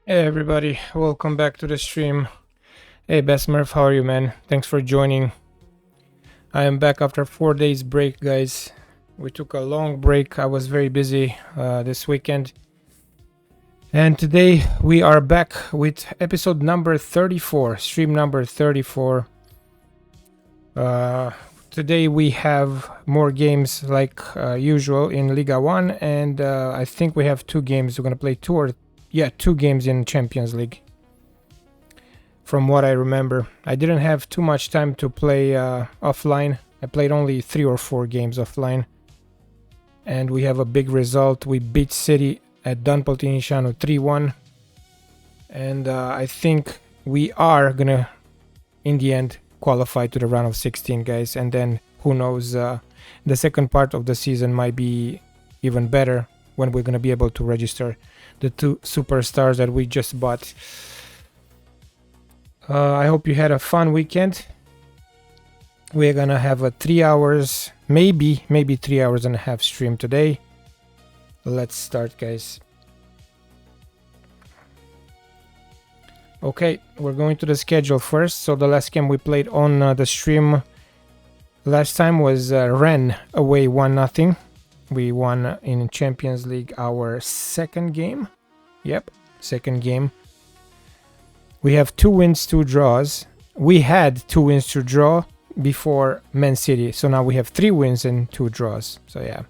Hey everybody, welcome back to the stream. Hey Besmurf, how are you, man? Thanks for joining. I am back after 4 days break, guys. We took a long break. I was very busy this weekend. And today we are back with episode number 34, stream number 34. Today we have more games like usual in Liga 1, and I think we have 2 games. We're going to play 2 games in Champions League. From what I remember, I didn't have too much time to play offline. I played only 3 or 4 games offline. And we have a big result. We beat City at Politehnica 3-1. And I think we are gonna, in the end, qualify to the round of 16, guys. And then, who knows, the second part of the season might be even better when we're gonna be able to register the 2 superstars that we just bought. I hope you had a fun weekend. We're gonna have a 3 hours, maybe 3 hours and a half stream today. Let's start, guys. Okay, we're going to the schedule first. So the last game we played on the stream last time was Rennes away 1-0. We won in Champions League our second game. Yep, second game. We have 2 wins, 2 draws. We had 2 wins to draw before Man City. So now we have 3 wins and 2 draws. So yeah,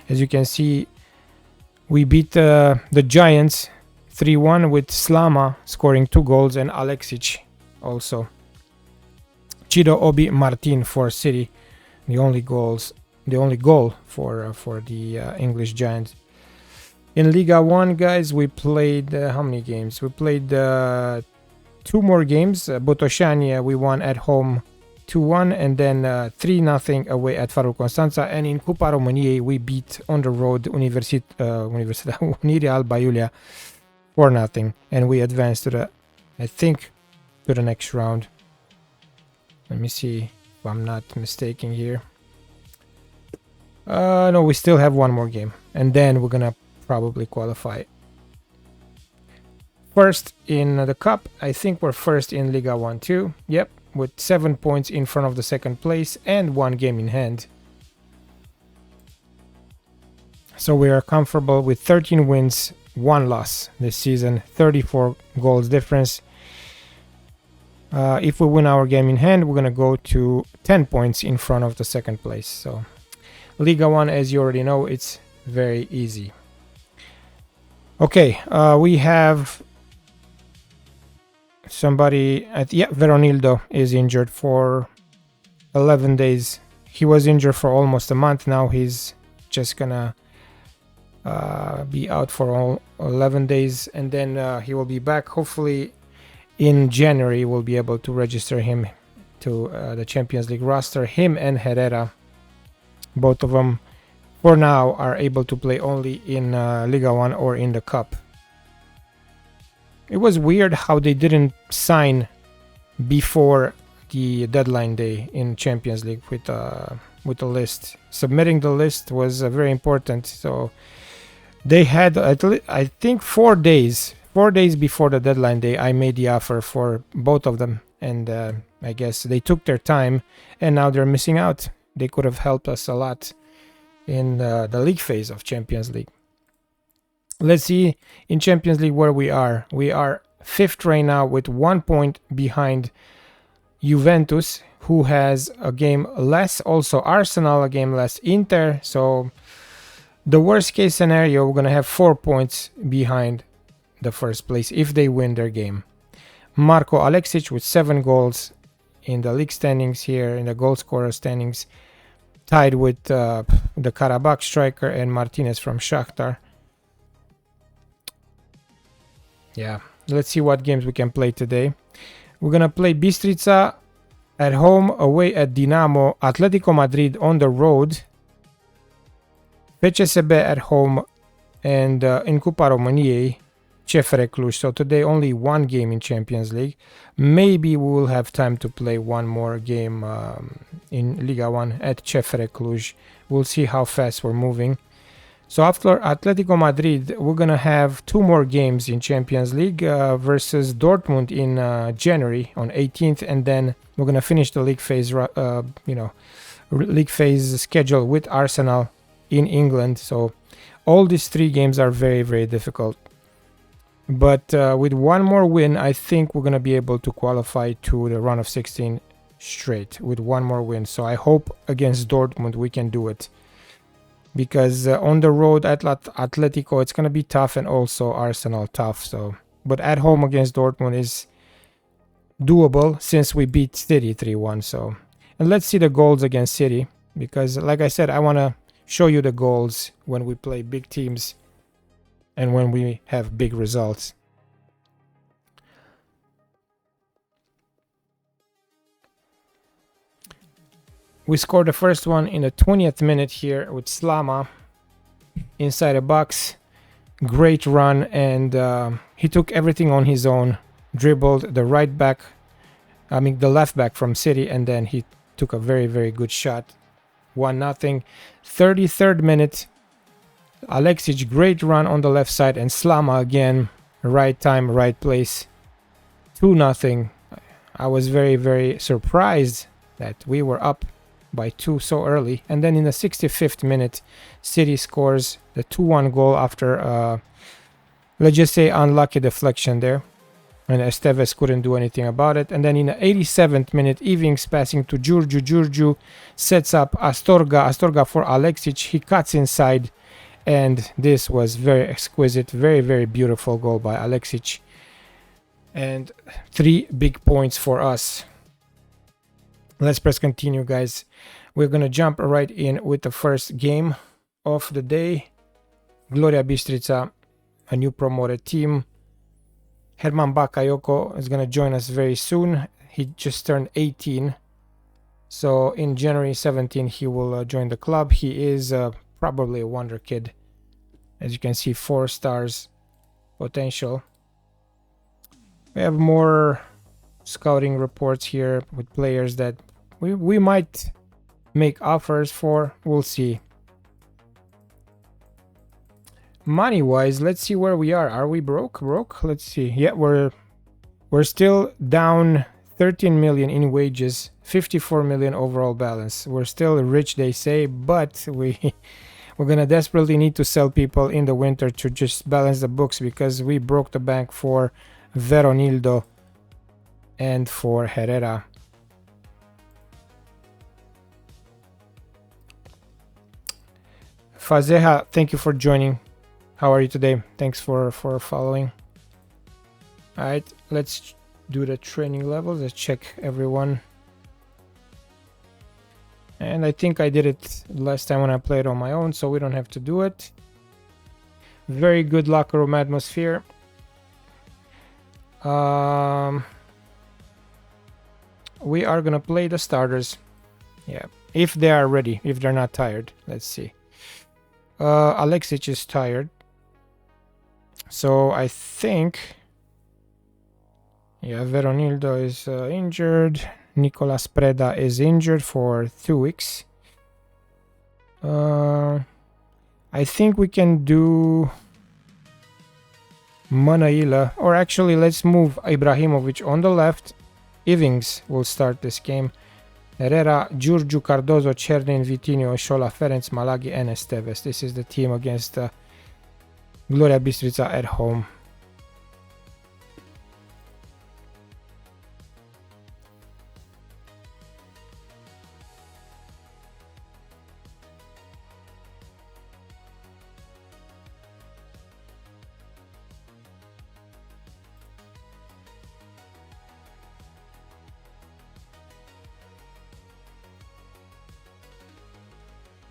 as you can see, we beat the Giants 3-1 with Slama scoring 2 goals and Alexic also. Chido Obi Martin for City, the only goal for the English Giants. In Liga 1, guys, we played how many games? We played 2 more games. Botoșani we won at home 2-1 and then 3-0 away at Farul Constanța, and in Cupa României we beat on the road Universitatea Unirea Alba Iulia 4-0, and we advanced to the, I think, to the next round. Let me see if I'm not mistaken here. No, we still have 1 more game, and then we're gonna probably qualify. First in the cup, I think we're first in Liga 1 too. Yep, with 7 points in front of the second place and 1 game in hand. So we are comfortable with 13 wins, 1 loss this season, 34 goals difference. If we win our game in hand, we're gonna go to 10 points in front of the second place. So Liga 1, as you already know, it's very easy. Okay, we have somebody at, yeah, Veronildo is injured for 11 days. He was injured for almost a month. Now he's just gonna be out for all 11 days, and then he will be back. Hopefully in January we'll be able to register him to the Champions League roster. Him and Herrera, both of them for now are able to play only in Liga 1 or in the Cup. It was weird how they didn't sign before the deadline day in Champions League with the list. Submitting the list was very important. So they had, I think, 4 days. 4 days before the deadline day, I made the offer for both of them, and I guess they took their time, and now they're missing out. They could have helped us a lot in the league phase of Champions League. Let's see in Champions League where we are. We are 5th right now with 1 point behind Juventus, who has a game less. Also Arsenal a game less. Inter. So the worst case scenario, we're going to have 4 points behind the first place if they win their game. Marco Alexic with 7 goals in the league standings here, in the goal scorer standings, tied with the Karabakh striker and Martinez from Shakhtar. Yeah, let's see what games we can play today. We're gonna play Bistrița at home, away at Dinamo, Atletico Madrid on the road, PCSB at home, and in Cupa României, CFR Cluj. So today only 1 game in Champions League. Maybe we will have time to play 1 more game in Liga 1 at CFR Cluj. We'll see how fast we're moving. So after Atletico Madrid, we're going to have 2 more games in Champions League versus Dortmund in January on 18th. And then we're going to finish the league phase, league phase schedule with Arsenal in England. So all these 3 games are very, very difficult. But with 1 more win, I think we're going to be able to qualify to the round of 16 straight with 1 more win. So I hope against Dortmund we can do it. Because on the road at Atletico, it's going to be tough, and also Arsenal tough. So, but at home against Dortmund is doable since we beat City 3-1. So, and let's see the goals against City, because like I said, I want to show you the goals when we play big teams and when we have big results. We scored the first one in the 20th minute here with Slama inside the box. Great run, and he took everything on his own. Dribbled the the left back from City, and then he took a very, very good shot. 1-0. 33rd minute. Alexic, great run on the left side, and Slama again, right time, right place. 2-0. I was very surprised that we were up by 2 so early. And then in the 65th minute, City scores the 2-1 goal after, let's just say, unlucky deflection there. And Esteves couldn't do anything about it. And then in the 87th minute, Ivings passing to Giurgiu. Giurgiu sets up Astorga. Astorga for Alexic. He cuts inside. And this was very exquisite, very beautiful goal by Alexic. And 3 big points for us. Let's press continue, guys. We're going to jump right in with the first game of the day. Gloria Bistrița, a new promoted team. Herman Bakayoko is going to join us very soon. He just turned 18. So in January 17, he will join the club. He is probably a wonder kid. As you can see, 4 stars potential. We have more scouting reports here with players that we might make offers for. We'll see. Money wise, let's see where we are. Are we broke? Let's see. Yeah, we're still down 13 million in wages, 54 million overall balance. We're still rich, they say, but we're gonna desperately need to sell people in the winter to just balance the books, because we broke the bank for Veronildo and for Herrera. Fazeha, thank you for joining. How are you today? Thanks for following. Alright, let's do the training levels. Let's check everyone. And I think I did it last time when I played on my own, so we don't have to do it. Very good locker room atmosphere. We are gonna play the starters. Yeah, if they are ready, if they're not tired. Let's see. Alexic is tired. So I think, yeah, Veronildo is injured. Nicolas Preda is injured for 2 weeks. I think we can do Manaila, or actually let's move Ibrahimovic on the left. Ivings will start this game. Herrera, Giurgiu, Cardozo, Cernin, Vitinho, Shola, Ferenc, Malagi, and Esteves. This is the team against Gloria Bistrița at home.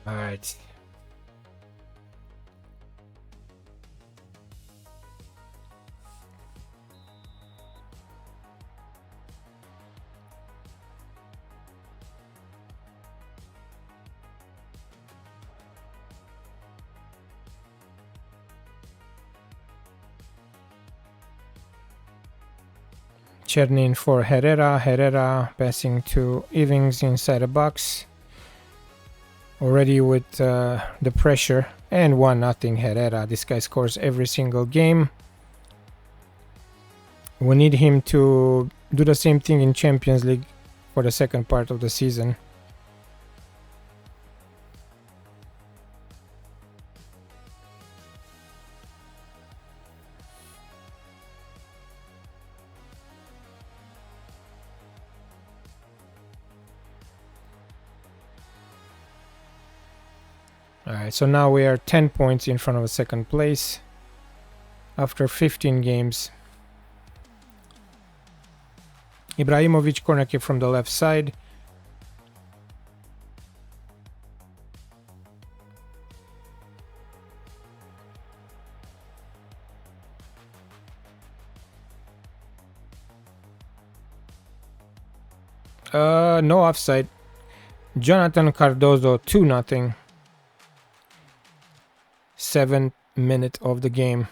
All right. Cernin for Herrera. Herrera passing to Ivings inside the box. Already with the pressure. And 1-0 Herrera. This guy scores every single game. We need him to do the same thing in Champions League for the second part of the season. Alright, so now we are 10 points in front of second place after 15 games. Ibrahimovic, corner kick from the left side. No offside. Jonathan Cardozo, 2-0. 7th minute of the game.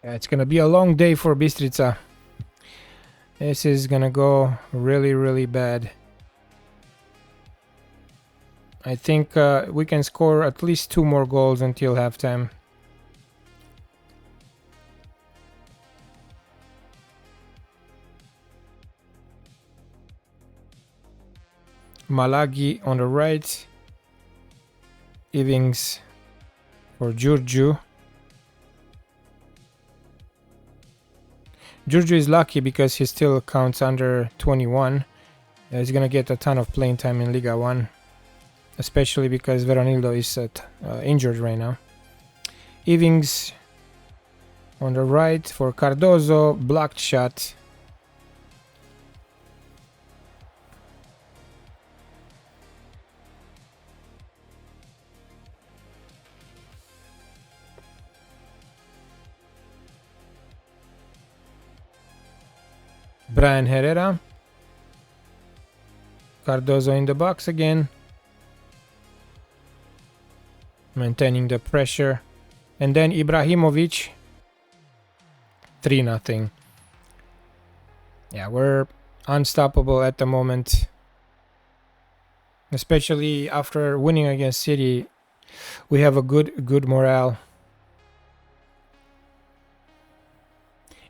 Yeah, it's gonna be a long day for Bistrica. This is gonna go really, really bad. I think we can score at least 2 more goals until halftime. Malagi on the right. Ivings for Giurgiu. Giurgiu is lucky because he still counts under 21. He's gonna get a ton of playing time in Liga 1. Especially because Veronildo is injured right now. Ivings on the right for Cardozo. Blocked shot. Brian Herrera. Cardozo in the box again. Maintaining the pressure. And then Ibrahimovic. 3-0. Yeah, we're unstoppable at the moment. Especially after winning against City. We have a good morale.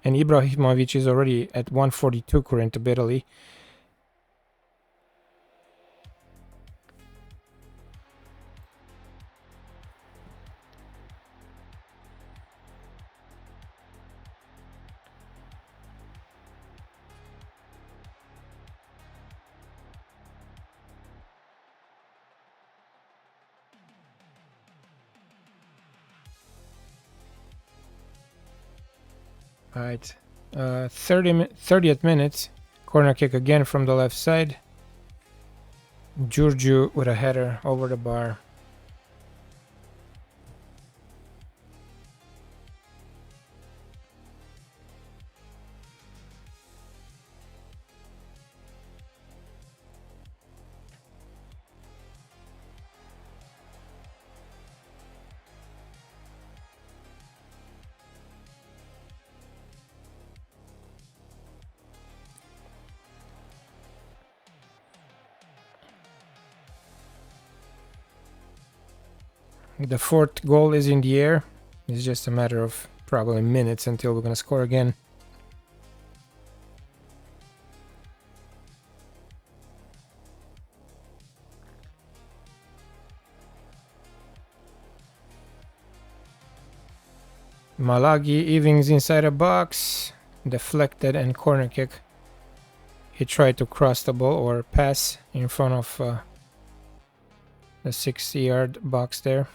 And Ibrahimovic is already at 142 current ability. Alright, 30th minute, corner kick again from the left side. Giurgiu with a header over the bar. The 4th goal is in the air. It's just a matter of probably minutes until we're gonna score again. Malagi, Ivings inside a box. Deflected and corner kick. He tried to cross the ball or pass in front of the 60-yard box there.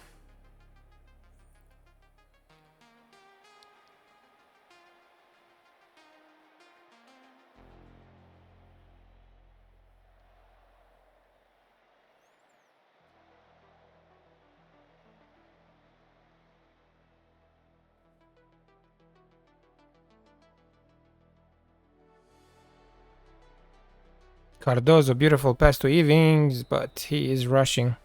Cardozo, beautiful pass to Ivings, but he is rushing.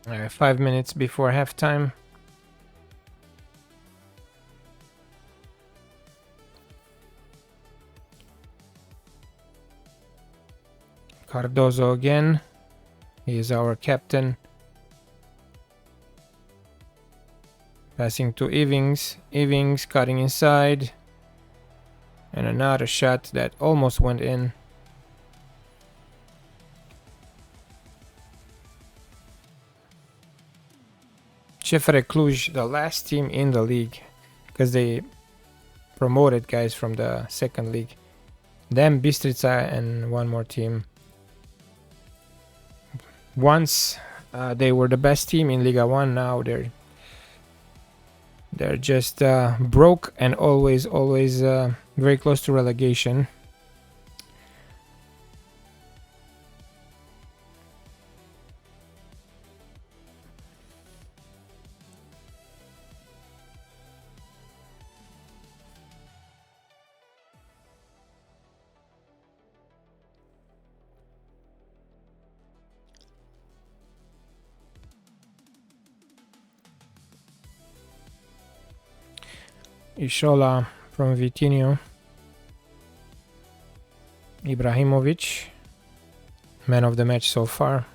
Alright, 5 minutes before halftime. Cardozo again. He is our captain. Passing to Ivings. Ivings cutting inside. And another shot that almost went in. CFR Cluj, the last team in the league, because they promoted guys from the second league. Them, Bistrica, and one more team. Once They were the best team in Liga 1. Now they're just broke and always very close to relegation. Ishola from Vitinho. Ibrahimovic, man of the match so far.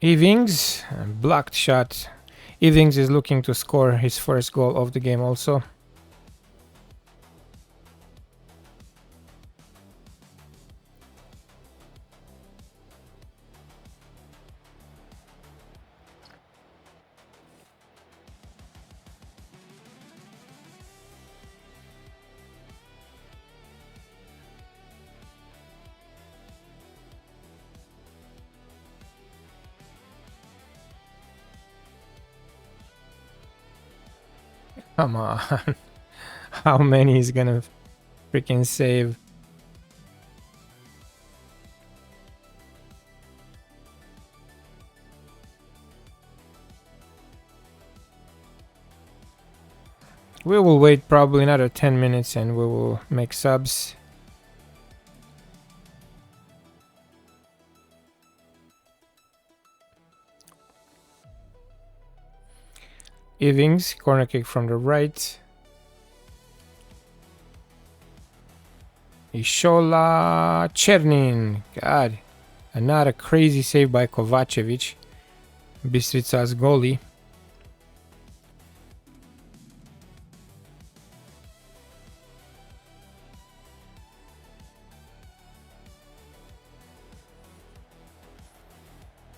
Evings, blocked shot. Evings is looking to score his first goal of the game also. Come on. How many is gonna freaking save? We will wait probably another 10 minutes and we will make subs. Evings, corner kick from the right. Ishola Chernin. God, another crazy save by Kovacevic, Bistrica's goalie.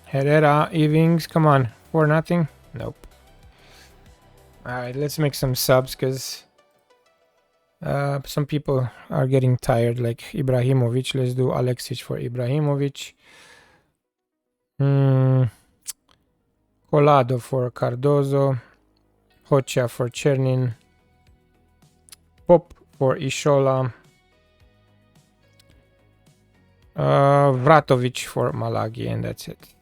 Herrera, Evings, come on, 4-0. Nope. Alright, let's make some subs because some people are getting tired, like Ibrahimovic. Let's do Alexic for Ibrahimovic. Colado for Cardozo. Hocha for Chernin. Pop for Ishola. Vratovic for Malagi, and that's it.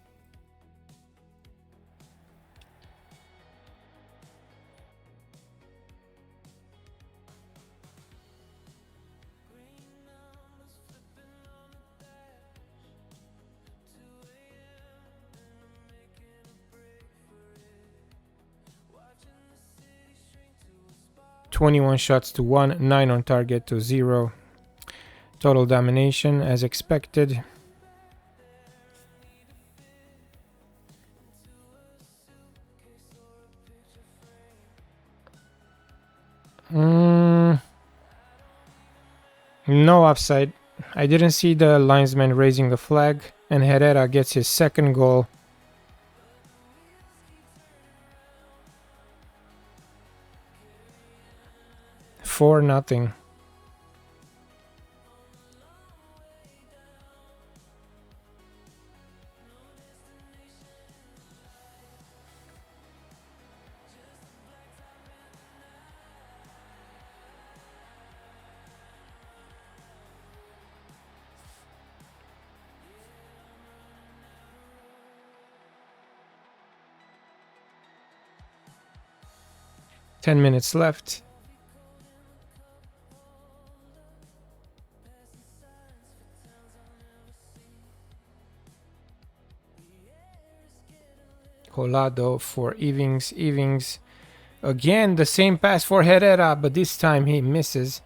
"21 shots to 1, 9 on target to 0. Total domination as expected." No offside. I didn't see the linesman raising the flag, and Herrera gets his second goal. For nothing. Ten minutes left. Colado for Evings. Evings again, the same pass for Herrera, but this time he misses.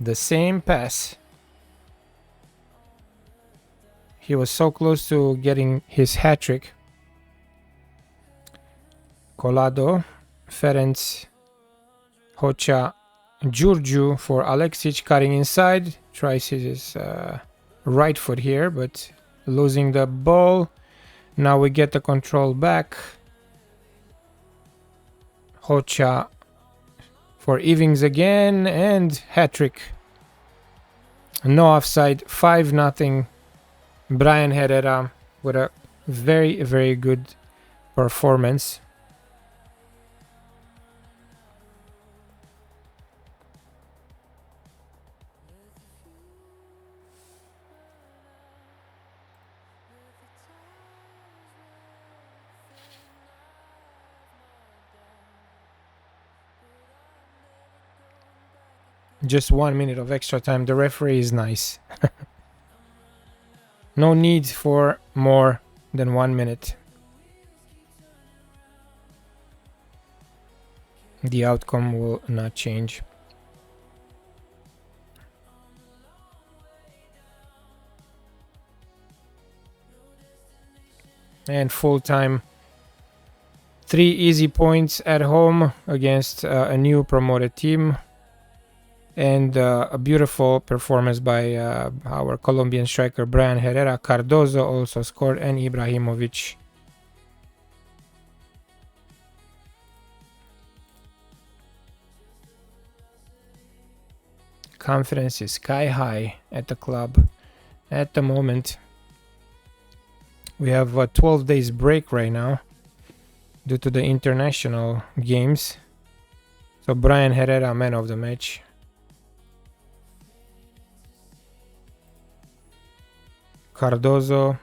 The same pass. He was so close to getting his hat trick. Colado, Ferenc, Hocha, Giurgiu for Alexic, cutting inside. Tries his right foot here, but losing the ball. Now we get the control back. Hocha for Ivings again, and hat-trick. No offside, 5-0. Brian Herrera with a very, very good performance. Just 1 minute of extra time. The referee is nice. No need for more than 1 minute. The outcome will not change. And full time. 3 easy points at home against a new promoted team. And a beautiful performance by our Colombian striker Brian Herrera. Cardozo also scored, and Ibrahimovic. Confidence is sky high at the club at the moment. We have a 12 days break right now due to the international games. So Brian Herrera, man of the match. Cardozo.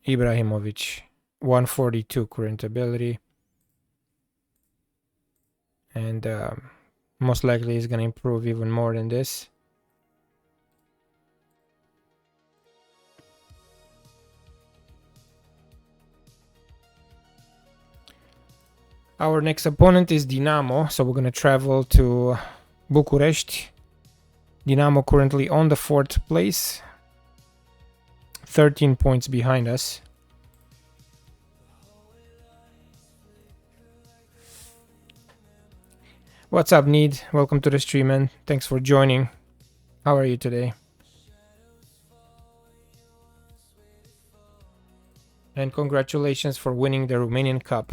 Ibrahimovic. 142 current ability. And most likely he's going to improve even more than this. Our next opponent is Dinamo, so we're going to travel to Bucharest. Dinamo currently on the 4th place, 13 points behind us. What's up, Need? Welcome to the stream, man. Thanks for joining. How are you today? And congratulations for winning the Romanian Cup.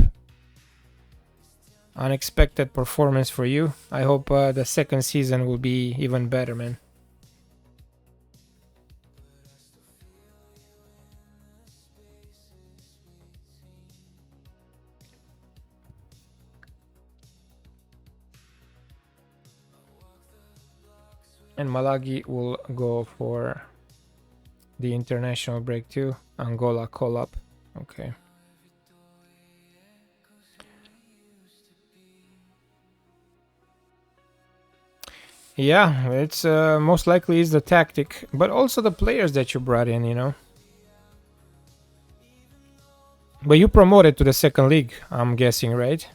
Unexpected performance for you. I hope the second season will be even better, man. And Malagi will go for the international break too. Angola call up. Okay. Yeah, it's most likely is the tactic, but also the players that you brought in, you know. But you promoted to the second league, I'm guessing, right?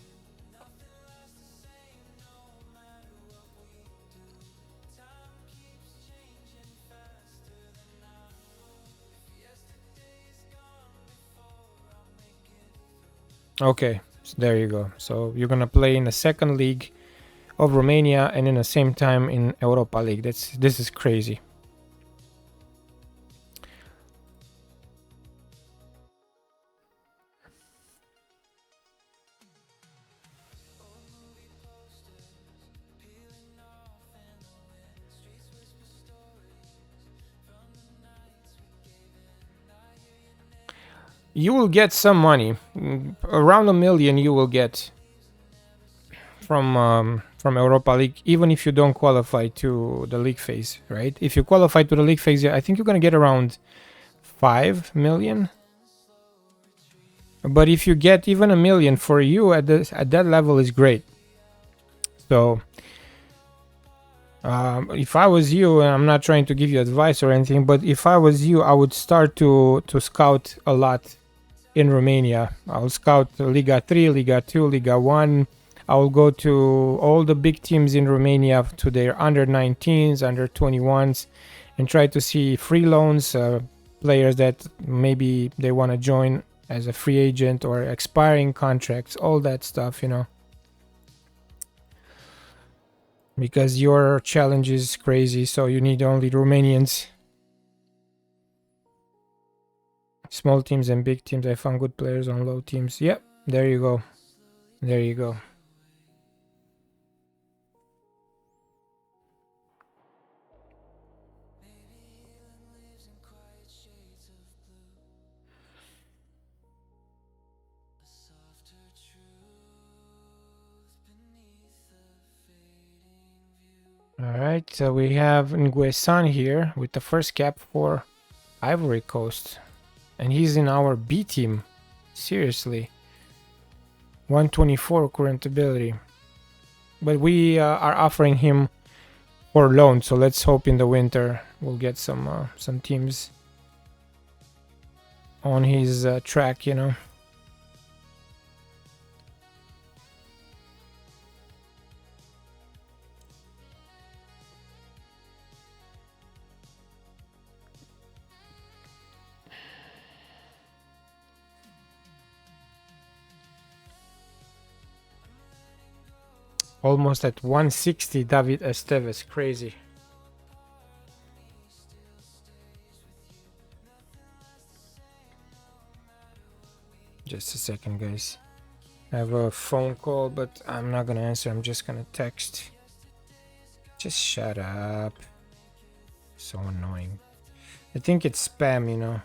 Okay, so there you go. So you're gonna play in the second league of Romania and in the same time in Europa League. This is crazy. You will get some money, around 1 million. You will get from Europa League, even if you don't qualify to the league phase, right? If you qualify to the league phase, I think you're gonna get around 5 million. But if you get even 1 million for you at that level is great. So if I was you, and I'm not trying to give you advice or anything, but if I was you, I would start to scout a lot in Romania. I'll scout Liga 3, Liga 2, Liga 1. I will go to all the big teams in Romania, to their under 19s, under 21s, and try to see free loans, players that maybe they want to join as a free agent or expiring contracts, all that stuff, you know. Because your challenge is crazy, so you need only Romanians. Small teams and big teams. I found good players on low teams. Yep, there you go. There you go. Alright, so we have Nguyen here with the first cap for Ivory Coast. And he's in our B team. Seriously. 124 current ability. But we are offering him for loan, so let's hope in the winter we'll get some teams on his track, you know. Almost at 160, David Esteves, crazy. Just a second, guys. I have a phone call, but I'm not gonna answer. I'm just gonna text. Just shut up. So annoying. I think it's spam, you know.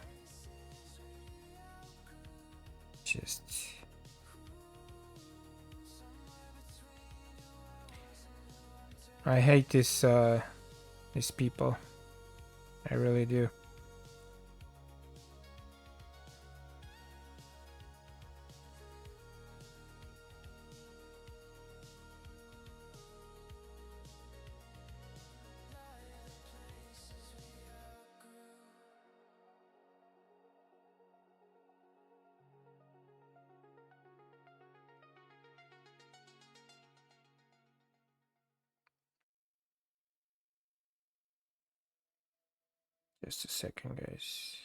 Just... I hate these people. I really do. Just a second, guys.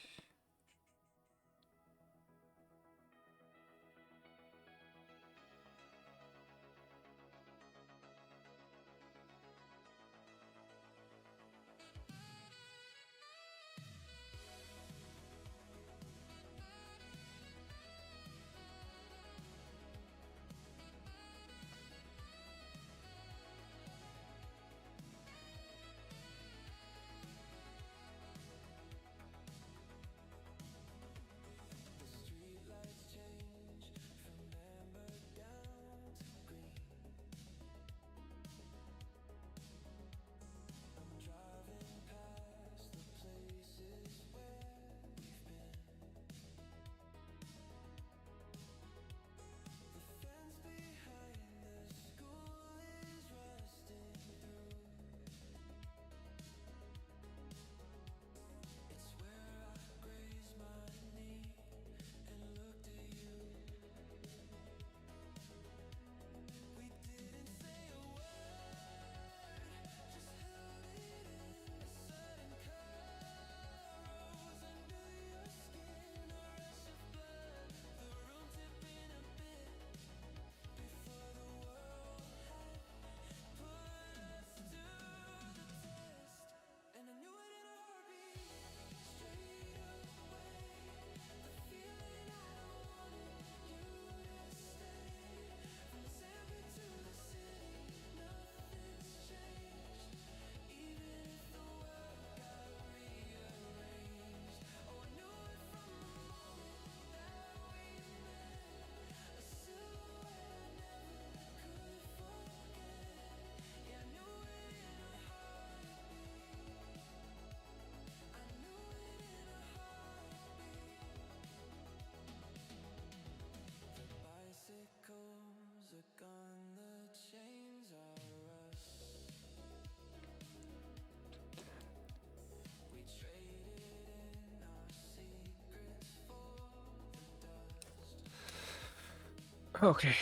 Okay,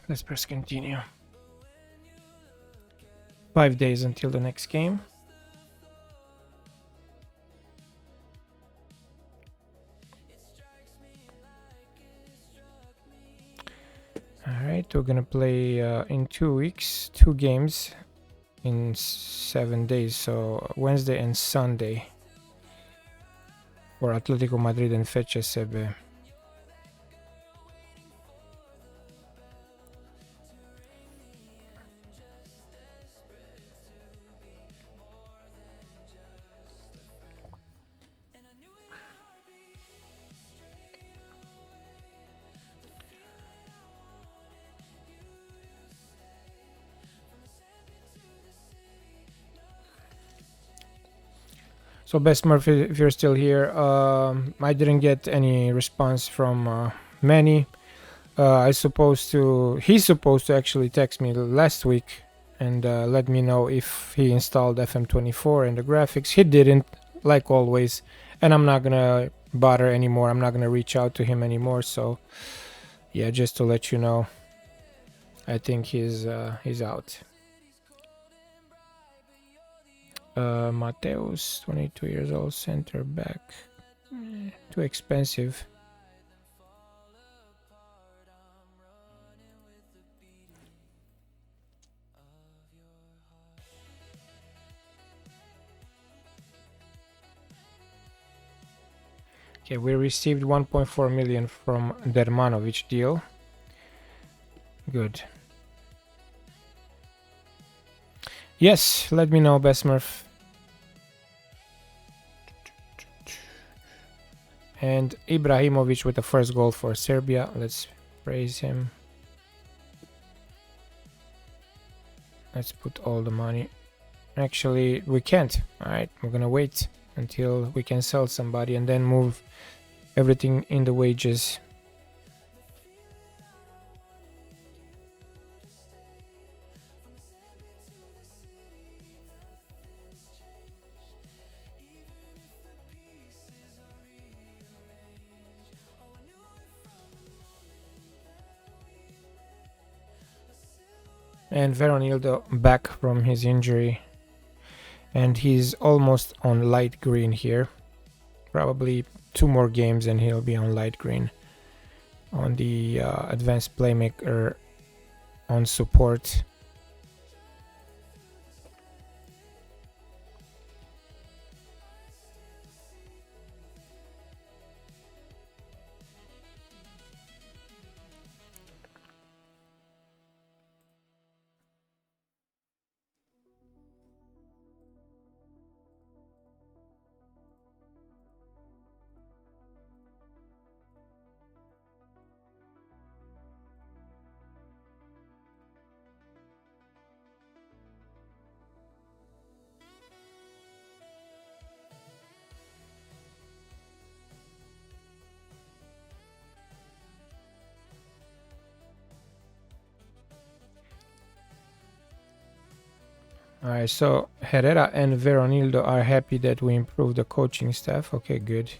let's press continue. 5 days until the next game. Alright, we're gonna play in 2 weeks, 2 games in 7 days, so Wednesday and Sunday. for Atletico Madrid and FCSB. So Best Murphy, if you're still here, I didn't get any response from Manny. He's supposed to actually text me last week and let me know if he installed FM24 and the graphics. He didn't, like always, and I'm not gonna bother anymore. I'm not gonna reach out to him anymore. So yeah, just to let you know, I think he's out. Mateus, 22 years old, center back. Too expensive. Okay, we received 1.4 million from Dermanovic deal. Good. Yes, let me know, Besmurf. And Ibrahimovic with the first goal for Serbia. Let's praise him. Let's put all the money. Actually, we can't. Alright, we're gonna wait until we can sell somebody and then move everything in the wages. And Veronildo back from his injury, and he's almost on light green here. Probably 2 more games and he'll be on light green on the advanced playmaker on support. Alright, so Herrera and Veronildo are happy that we improved the coaching staff. Okay, good.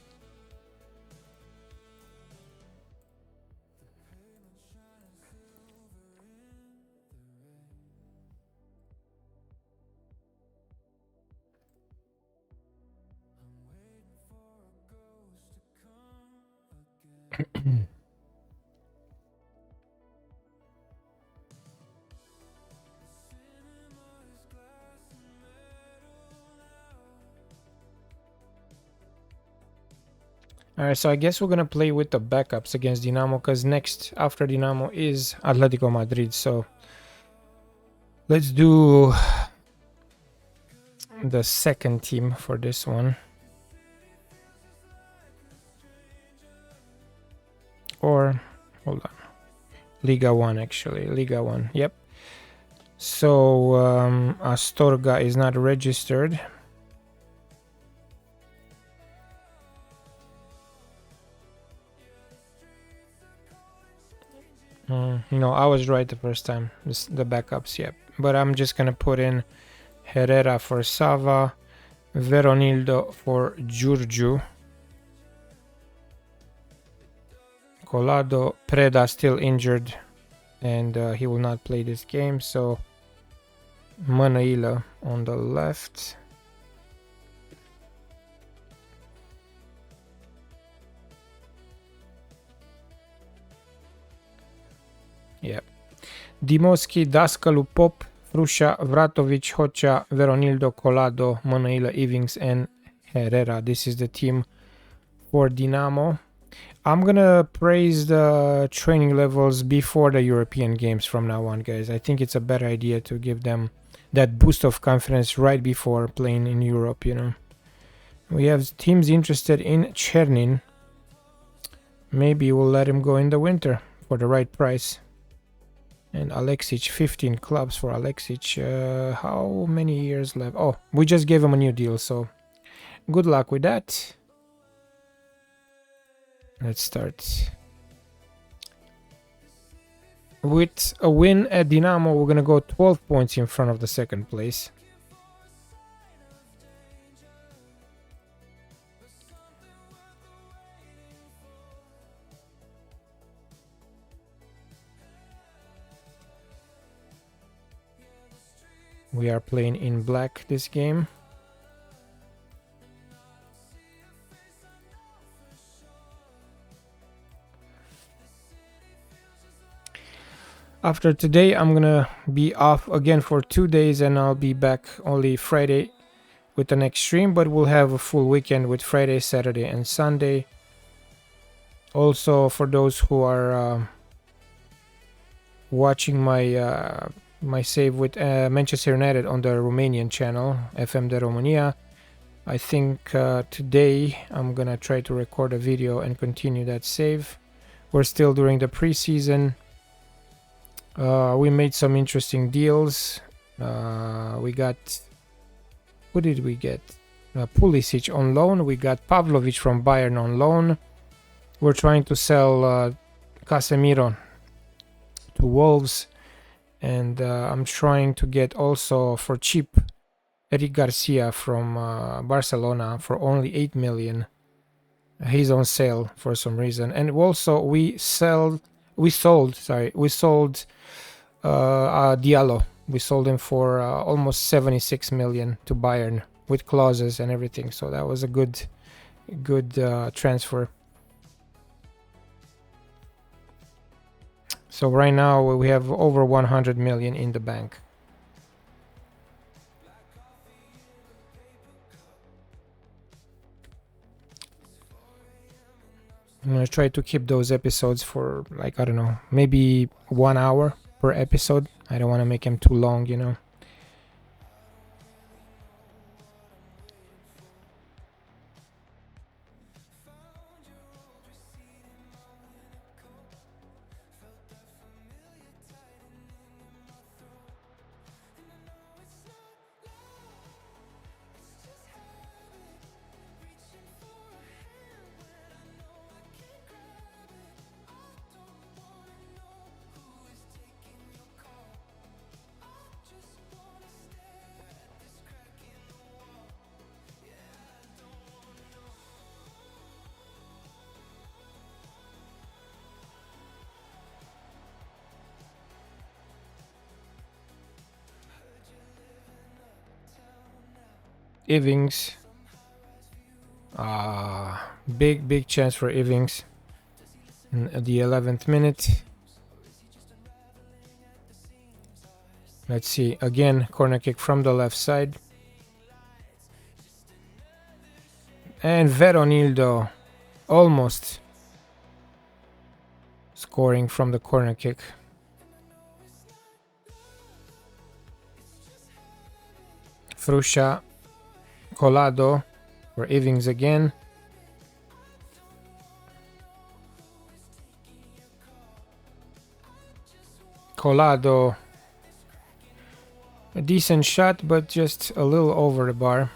Alright, so I guess we're gonna play with the backups against Dinamo, because next after Dinamo is Atletico Madrid. So let's do the second team for this one. Or, hold on. Liga 1 actually. Liga 1, yep. So Astorga is not registered. No, I was right the first time. The backups, yep. But I'm just gonna put in Herrera for Sava, Veronildo for Giurgiu, Colado, Preda still injured, and he will not play this game. So Mănăilă on the left. Yep. Dimoski, Dascalu, Pop, Frusha, Vratovic, Hocea, Veronildo, Colado, Mănăilă, Ivings, and Herrera. This is the team for Dinamo. I'm gonna praise the training levels before the European games from now on, guys. I think it's a better idea to give them that boost of confidence right before playing in Europe, you know. We have teams interested in Chernin. Maybe we'll let him go in the winter for the right price. And Alexic, 15 clubs for Alexic. How many years left? Oh, we just gave him a new deal, so good luck with that. Let's start. With a win at Dinamo, we're gonna go 12 points in front of the second place. We are playing in black this game. After today, I'm gonna be off again for 2 days, and I'll be back only Friday with the next stream, but we'll have a full weekend with Friday, Saturday, and Sunday. Also, for those who are watching my save with Manchester United on the Romanian channel, FM de România, I think today I'm gonna try to record a video and continue that save. We're still during the preseason. We made some interesting deals. We got... Who did we get? Pulisic on loan. We got Pavlovic from Bayern on loan. We're trying to sell Casemiro to Wolves. And I'm trying to get also for cheap Eric Garcia from Barcelona for only 8 million. He's on sale for some reason. And also we sold Diallo. We sold him for almost 76 million to Bayern with clauses and everything. So that was a good transfer. So right now we have over 100 million in the bank. I'm gonna try to keep those episodes for, like, I don't know, maybe 1 hour per episode. I don't want to make them too long, you know. Ivings. Big chance for Ivings in the 11th minute. Let's see, again, corner kick from the left side. And Veronildo almost scoring from the corner kick. Fruscia, Colado for Ivings again. Colado, a decent shot, but just a little over the bar.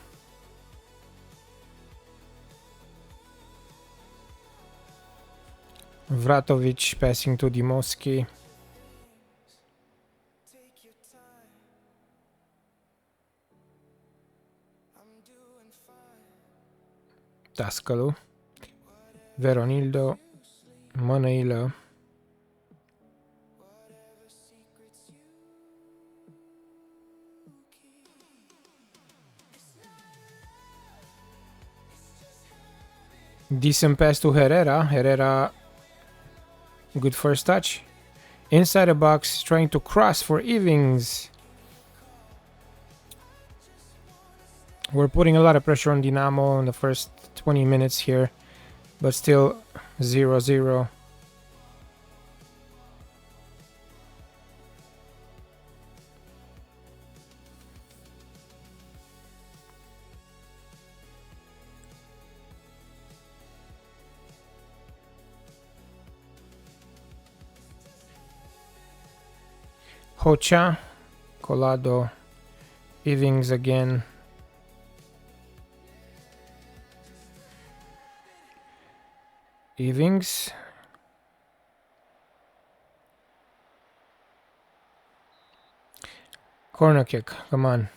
Vratovic passing to Dimoski. Tascalu, Veronildo, Mănăilă, decent pass to Herrera, good first touch, inside the box, trying to cross for Ivings. We're putting a lot of pressure on Dinamo in the first 20 minutes here. but still 0-0. Hocha, Colado, Ivings again. Ivings. Corner kick, come on.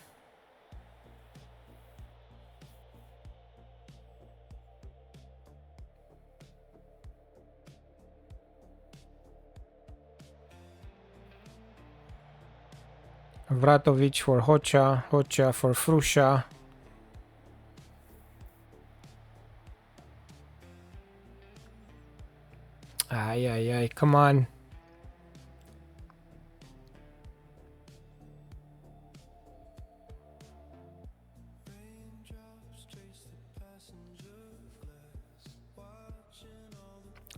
Vratovic for Hocha, Hocha for Frusha. Ay, ay, ay, come on.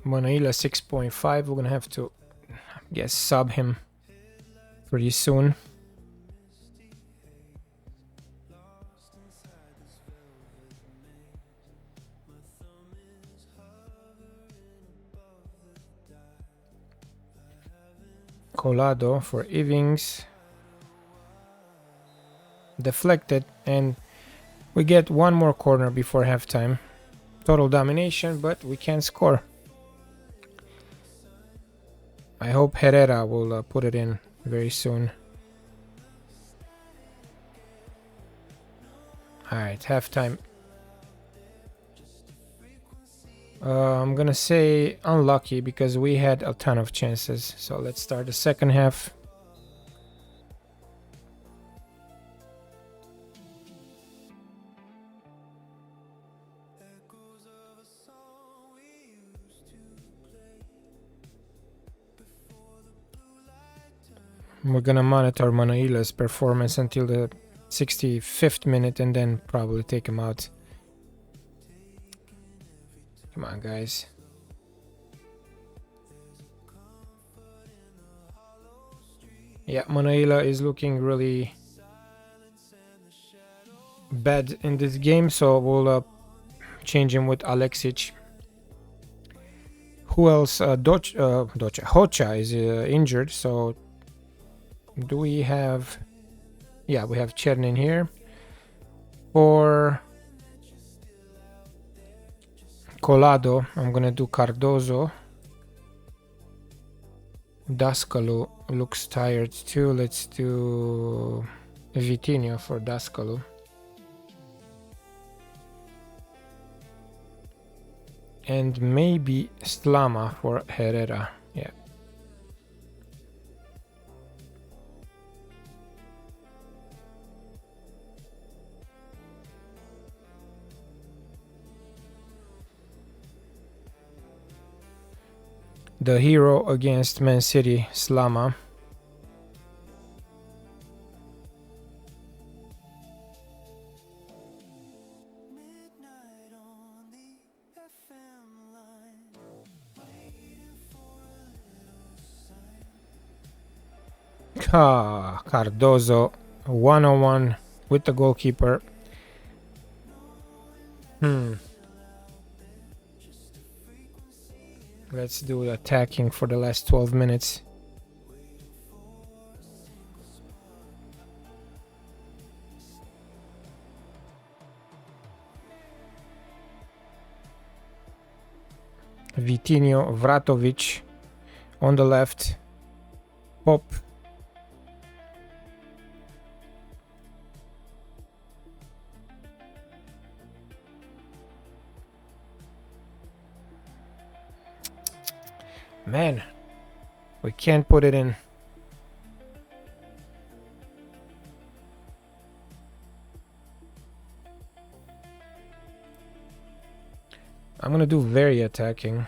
Monaila 6.5, we're gonna have to, I guess, sub him pretty soon. Colado for Ivings. Deflected, and we get one more corner before halftime. Total domination, but we can't score. I hope Herrera will put it in very soon. Alright, halftime. I'm gonna say unlucky because we had a ton of chances. So let's start the second half. We're gonna monitor Manaila's performance until the 65th minute and then probably take him out. Come on, guys. Yeah, Manaila is looking really bad in this game, so we'll change him with Alexic. Who else? Hocha is injured, so do we have... Yeah, we have Chernin here. For Colado, I'm gonna do Cardozo. Dascalu looks tired too. Let's do Vitinho for Dascalu. And maybe Slama for Herrera. Yeah. The hero against Man City, Slama. Cardozo 1-on-1 with the goalkeeper. Let's do attacking for the last 12 minutes. Vitinho, Vratovic on the left. Pop. Man, we can't put it in. I'm gonna do very attacking.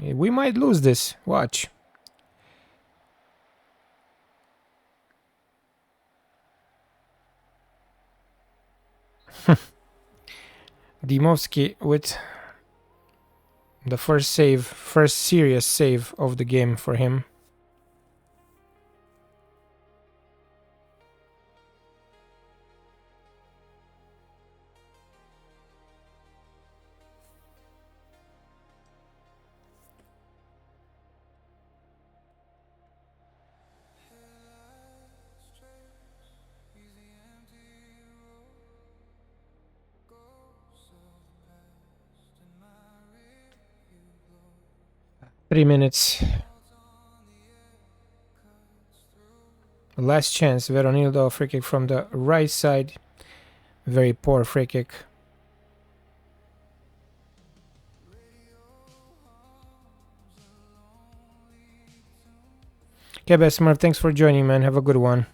We might lose this. Watch. Dimovski with the first serious save of the game for him. Three minutes. Last chance. Veronildo, free kick from the right side. Very poor free kick. Okay, best Smurf, thanks for joining, man. Have a good one.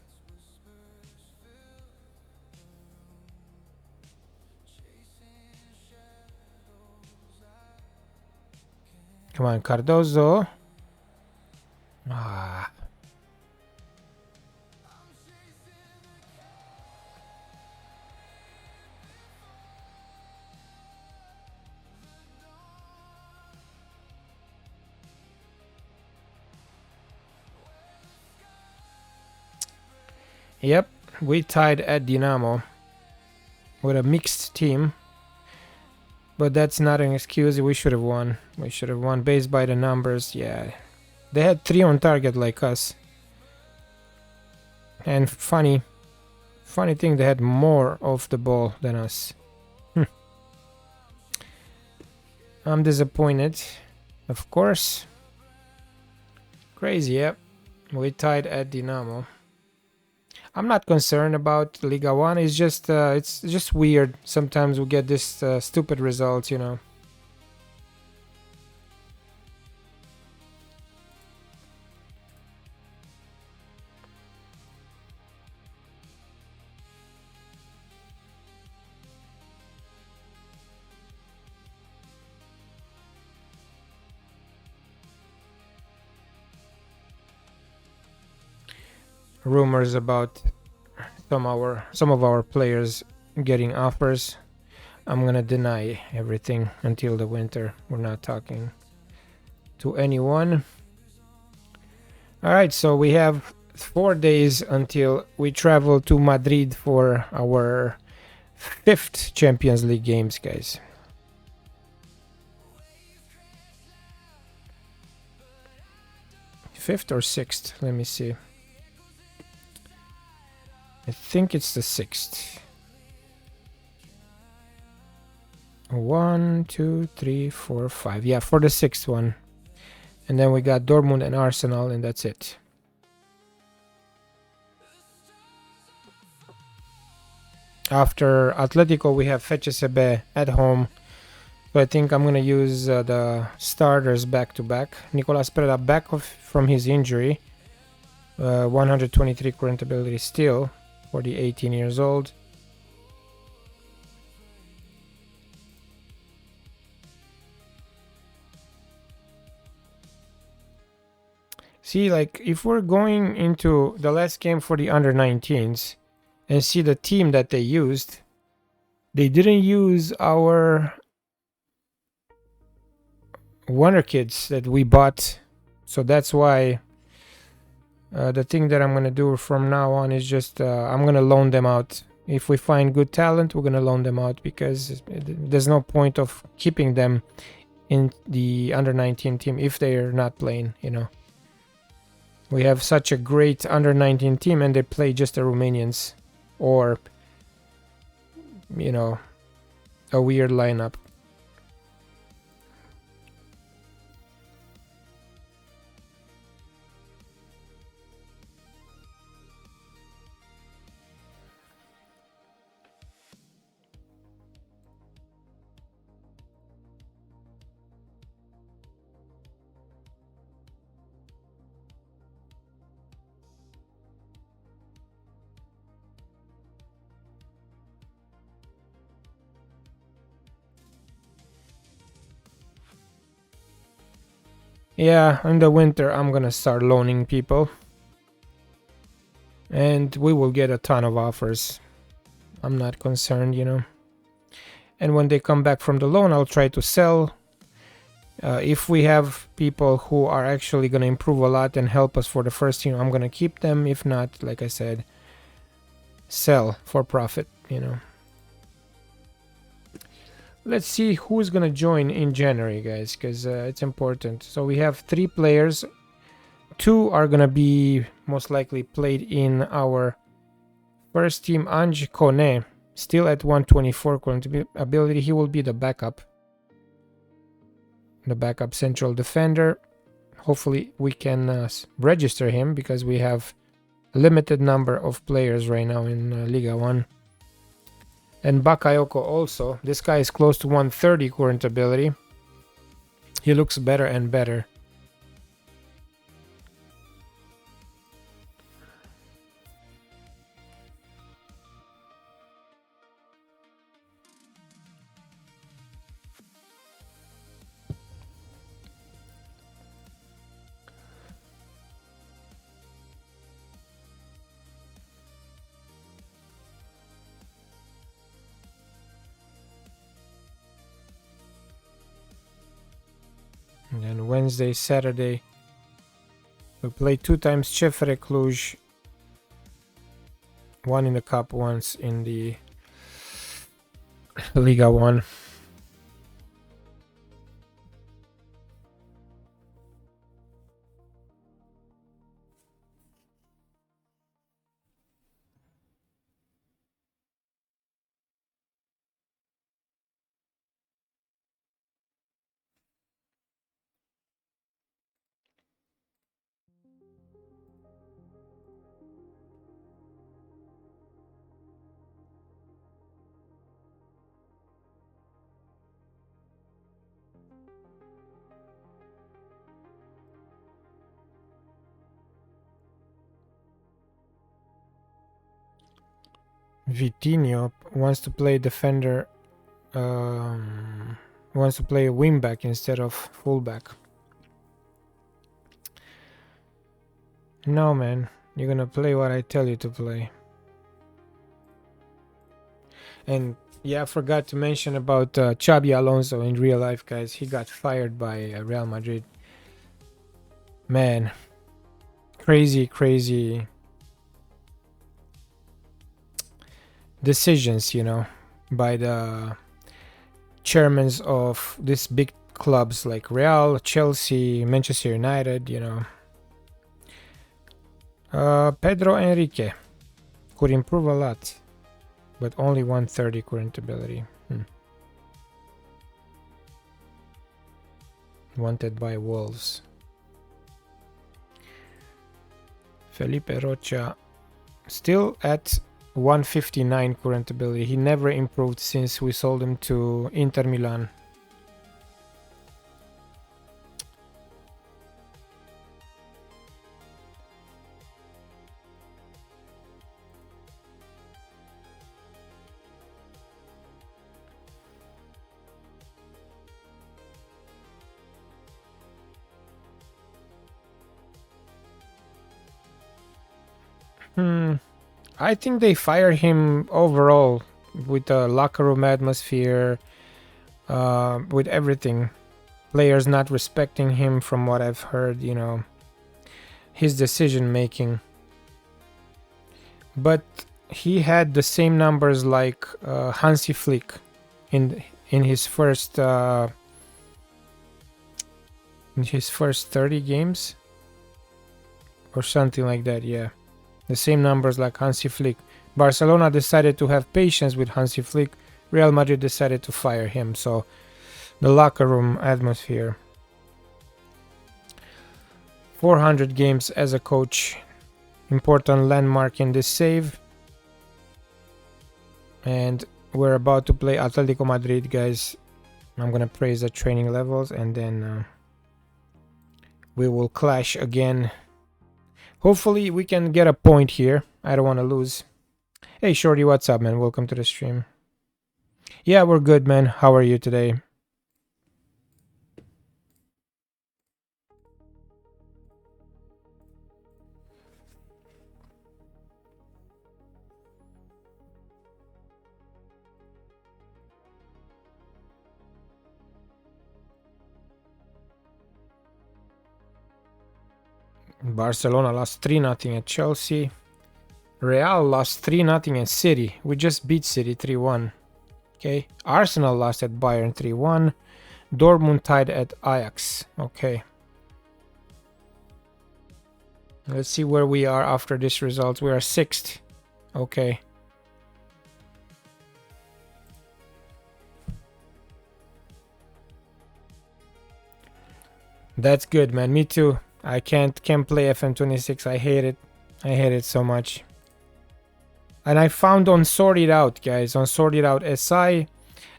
Come on, Cardozo. Ah. Yep, we tied at Dinamo with a mixed team. But that's not an excuse. We should have won. We should have won based by the numbers. Yeah. They had 3 on target like us. And funny thing, they had more of the ball than us. I'm disappointed. Of course. Crazy, yep. We tied at Dinamo. I'm not concerned about Liga 1. It's just weird. Sometimes we get this stupid results, you know. Rumors about some of our players getting offers. I'm gonna deny everything until the winter. We're not talking to anyone. Alright, so we have 4 days until we travel to Madrid for our 5th Champions League games, guys. Fifth or 6th? Let me see. I think it's the 6th. 1, 2, 3, 4, 5. Yeah, for the 6th one. And then we got Dortmund and Arsenal, and that's it. After Atletico, we have FCSB at home. So I think I'm going to use the starters back-to-back. Nicolas Preda back from his injury. 123 current ability still. For the 18 years old. See, like, if we're going into the last game for the under-19s and see the team that they used, they didn't use our Wonder Kids that we bought. So that's why the thing that I'm going to do from now on is just I'm going to loan them out. If we find good talent, we're going to loan them out because there's no point of keeping them in the under-19 team if they're not playing, you know. We have such a great under-19 team and they play just the Romanians or, you know, a weird lineup. Yeah, in the winter I'm gonna start loaning people. And we will get a ton of offers. I'm not concerned, you know. and when they come back from the loan, I'll try to sell. If we have people who are actually going to improve a lot and help us for the first team, I'm going to keep them. If not, like I said, sell for profit, you know. Let's see who's going to join in January, guys, because it's important. So we have 3 players. 2 are going to be most likely played in our first team. Ange Kone, still at 124 current ability. He will be the backup. The backup central defender. Hopefully we can register him because we have a limited number of players right now in Liga 1. And Bakayoko also. This guy is close to 130 current ability. He looks better and better. And then Wednesday, Saturday, we play 2 times Cefre Cluj. 1 in the cup, once in the Liga 1. Vitinho wants to play defender, wants to play wingback instead of fullback. No, man, you're gonna play what I tell you to play. And yeah, I forgot to mention about Xabi Alonso in real life, guys. He got fired by Real Madrid. Man, crazy decisions, you know, by the chairmen of these big clubs like Real, Chelsea, Manchester United, you know. Pedro Enrique could improve a lot, but only 130 current ability. Wanted by Wolves. Felipe Rocha still at 159 current ability. He never improved since we sold him to Inter Milan. I think they fired him overall with the locker room atmosphere, with everything. Players not respecting him from what I've heard, you know, his decision making. But he had the same numbers like Hansi Flick in his first 30 games or something like that, yeah. The same numbers like Hansi Flick. Barcelona decided to have patience with Hansi Flick. Real Madrid decided to fire him. So the locker room atmosphere. 400 games as a coach. Important landmark in this save. And we're about to play Atletico Madrid, guys. I'm gonna praise the training levels, and then we will clash again. Hopefully we can get a point here. I don't want to lose. Hey Shorty, what's up, man? Welcome to the stream. Yeah, we're good, man. How are you today? Barcelona lost 3-0 at Chelsea. Real lost 3-0 at City. We just beat City 3-1. Okay. Arsenal lost at Bayern 3-1. Dortmund tied at Ajax. Okay. Let's see where we are after this result. We are 6th. Okay. That's good, man. Me too. I can't play FM26. I hate it. I hate it so much. And I found on Sorted Out, guys, on Sorted Out SI,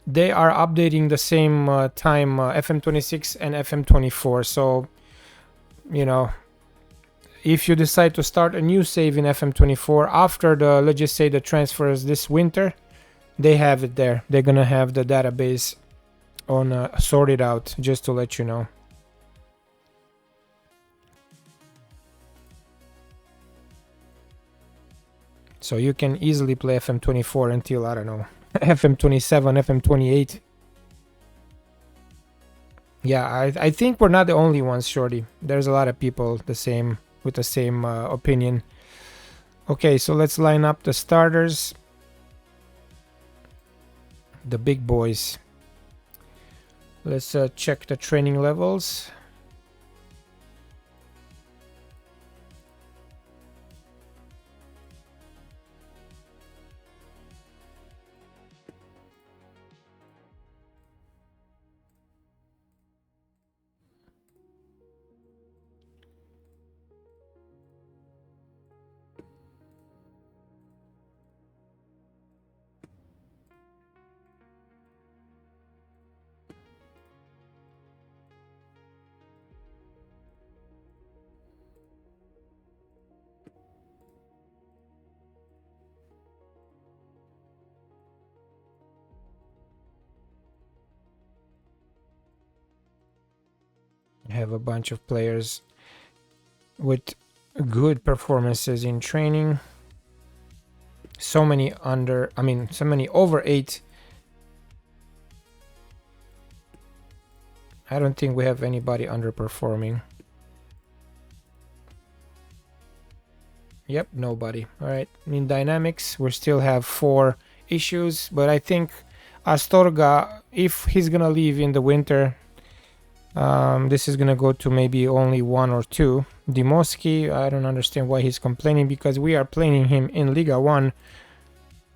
they are updating the same time FM26 and FM24. So, you know, if you decide to start a new save in FM24 after the, let's just say, the transfers this winter, they have it there. They're gonna have the database on Sorted Out, just to let you know. So you can easily play FM24 until, I don't know, FM27, FM28. Yeah, I think we're not the only ones, Shorty. There's a lot of people with the same opinion. Okay, so let's line up the starters. The big boys. Let's check the training levels. I have a bunch of players with good performances in training. So many so many over 8. I don't think we have anybody underperforming. Yep, nobody. All right. In dynamics, we still have 4 issues, but I think Astorga, if he's gonna leave in the winter, this is gonna go to maybe only 1 or 2. Dimoski, I don't understand why he's complaining, because we are playing him in Liga 1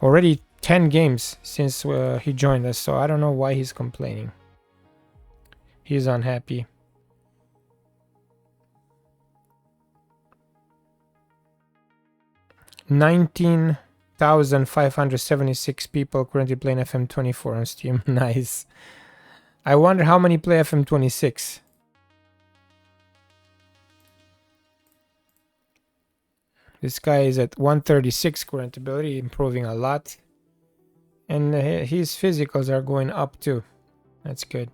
already 10 games since he joined us, so I don't know why he's complaining. He's unhappy. $19,576 people currently playing FM24 on Steam. Nice. I wonder how many play FM26. This guy is at 136 current ability, improving a lot. And his physicals are going up too. That's good.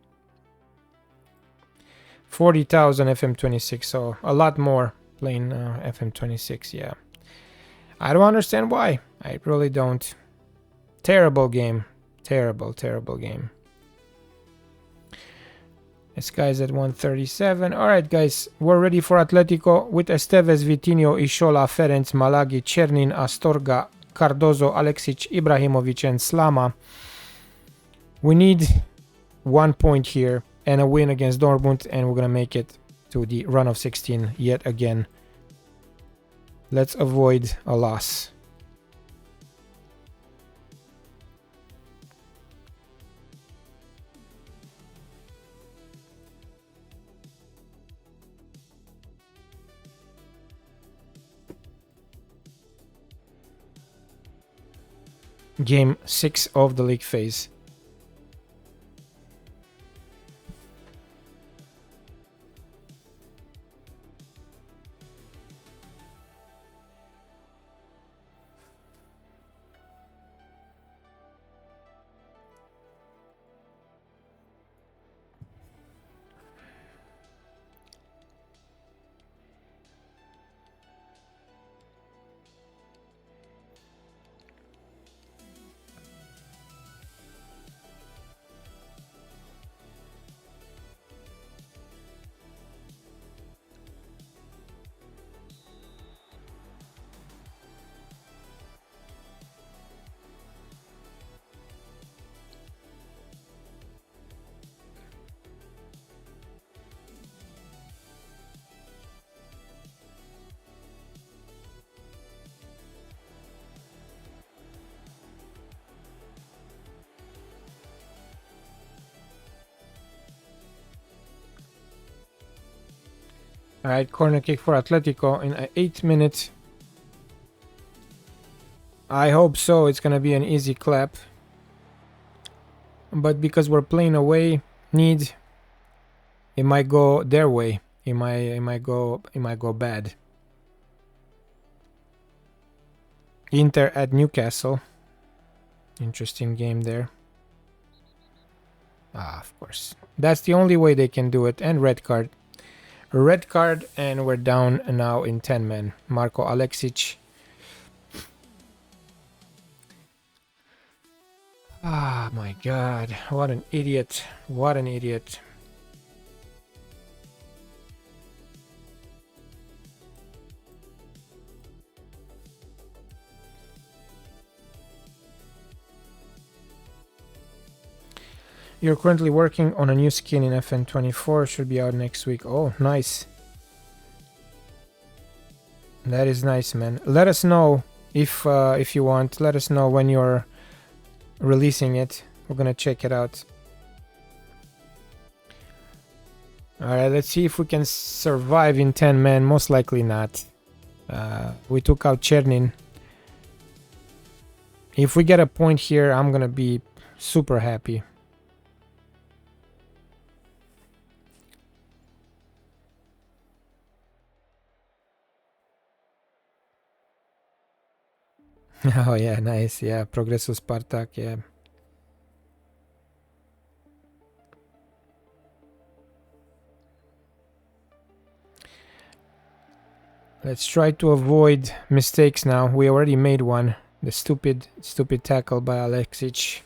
40,000 FM26, so a lot more playing FM26, yeah. I don't understand why. I really don't. Terrible game. Terrible, terrible game. This guy's at 137. Alright, guys, we're ready for Atletico with Esteves, Vitinho, Ishola, Ferenc, Malagi, Chernin, Astorga, Cardozo, Alexic, Ibrahimovic, and Slama. We need 1 point here and a win against Dortmund, and we're gonna make it to the run of 16 yet again. Let's avoid a loss. Game 6 of the league phase. Alright, corner kick for Atletico in 8 minutes. I hope so. It's gonna be an easy clap. But because we're playing away, it might go their way. It might go bad. Inter at Newcastle. Interesting game there. Of course. That's the only way they can do it. And red card. Red card, and we're down now in 10 men. Marko Aleksic. Ah, my God. What an idiot. What an idiot. You're currently working on a new skin in FN24. Should be out next week. Oh, nice. That is nice, man. Let us know if you want. Let us know when you're releasing it. We're gonna check it out. Alright, let's see if we can survive in 10 men. Most likely not. We took out Chernin. If we get a point here, I'm gonna be super happy. Oh yeah, nice. Yeah, Progresul Spartak, yeah. Let's try to avoid mistakes now. We already made one. The stupid tackle by Aleksic.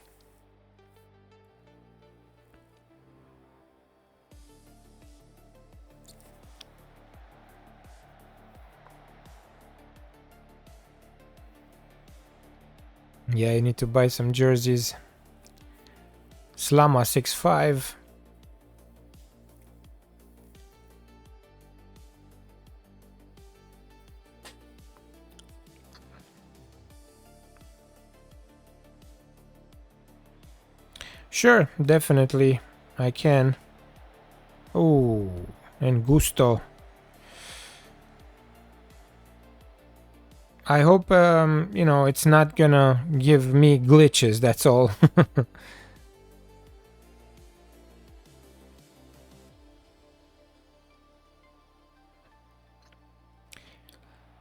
Yeah, you need to buy some jerseys. Slama 6'5". Sure, definitely. I can. Oh, and Gusto. I hope, you know, it's not gonna give me glitches, that's all.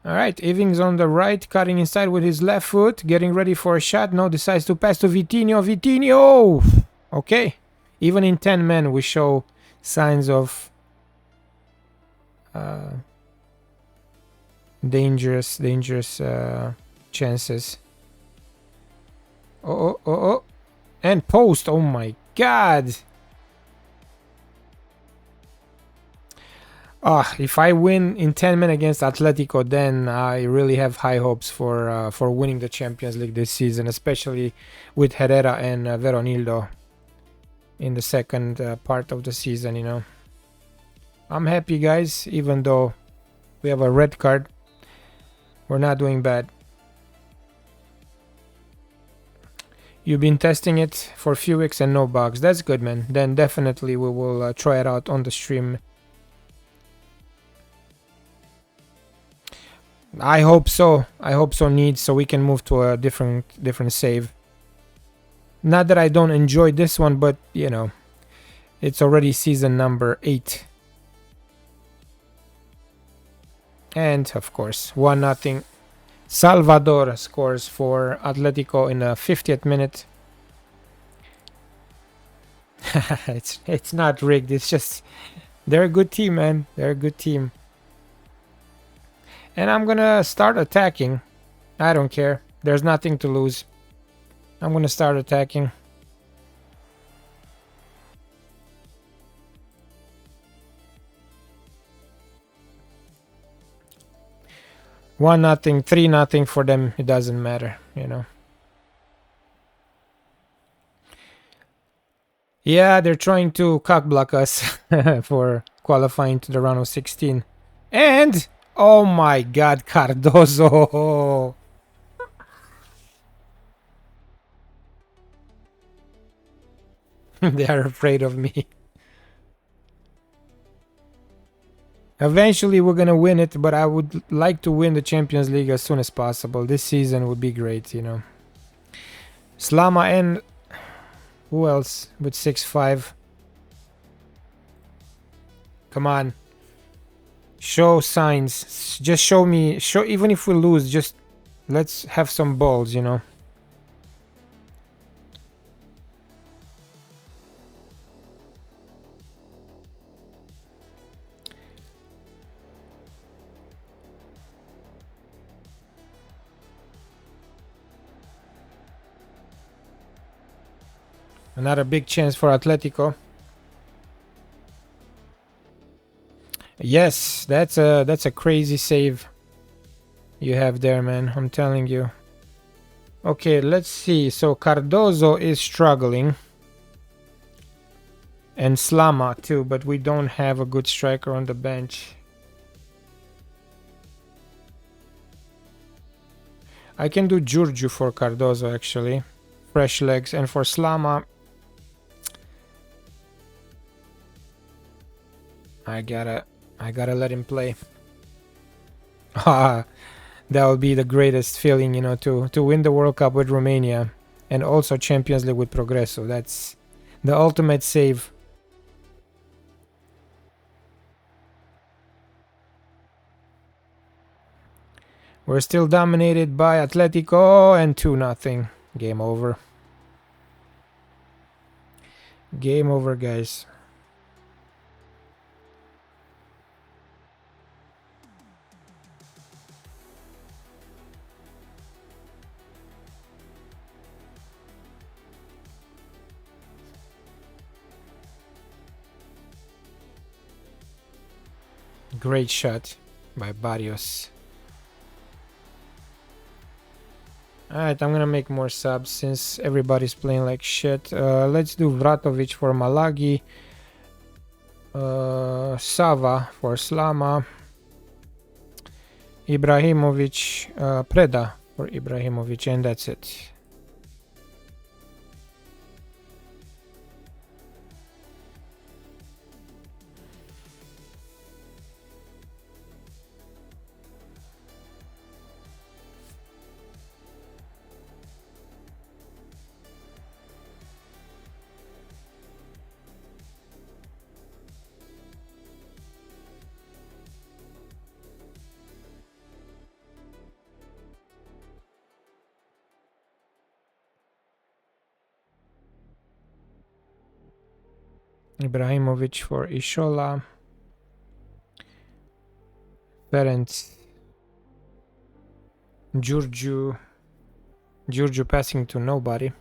Alright, Ivings on the right, cutting inside with his left foot, getting ready for a shot. No, decides to pass to Vitinho. Vitinho! Okay. Even in 10 men, we show signs of dangerous chances. Oh. And post. Oh my God. If I win in 10 men against Atletico, then I really have high hopes for winning the Champions League this season, especially with Herrera and Veronildo in the second part of the season, you know. I'm happy, guys, even though we have a red card. We're not doing bad. You've been testing it for a few weeks and no bugs. That's good, man. Then definitely we will try it out on the stream. I hope so. I hope so, Needs, so we can move to a different save. Not that I don't enjoy this one, but, you know, it's already season number 8. And, of course, 1-0. Salvador scores for Atletico in the 50th minute. It's not rigged. It's just they're a good team, man. They're a good team. And I'm gonna start attacking. I don't care. There's nothing to lose. I'm gonna start attacking. One nothing, 3-0 for them. It doesn't matter, you know. Yeah, they're trying to cockblock us for qualifying to the round of 16. And oh my God, Cardozo! They are afraid of me. Eventually we're gonna win it, but I would like to win the Champions League as soon as possible. This season would be great, you know. Slama and who else with 6-5? Come on. Show signs. Just show me. Show, even if we lose, just let's have some balls, you know. Another big chance for Atletico. Yes, that's a crazy save you have there, man. I'm telling you. Okay, let's see. So Cardozo is struggling. And Slama too, but we don't have a good striker on the bench. I can do Giurgiu for Cardozo actually. Fresh legs. And for Slama, I gotta let him play. Ah, that would be the greatest feeling, you know, to win the World Cup with Romania and also Champions League with Progreso. That's the ultimate save. We're still dominated by Atletico and 2-0. Game over. Game over, guys. Great shot by Barrios. Alright, I'm gonna make more subs since everybody's playing like shit. Let's do Vratovic for Malagi. Sava for Slama. Ibrahimovic, Preda for Ibrahimovic, and that's it. Ibrahimovic for Ishola. Ferenc. Giurgiu. Giurgiu passing to nobody.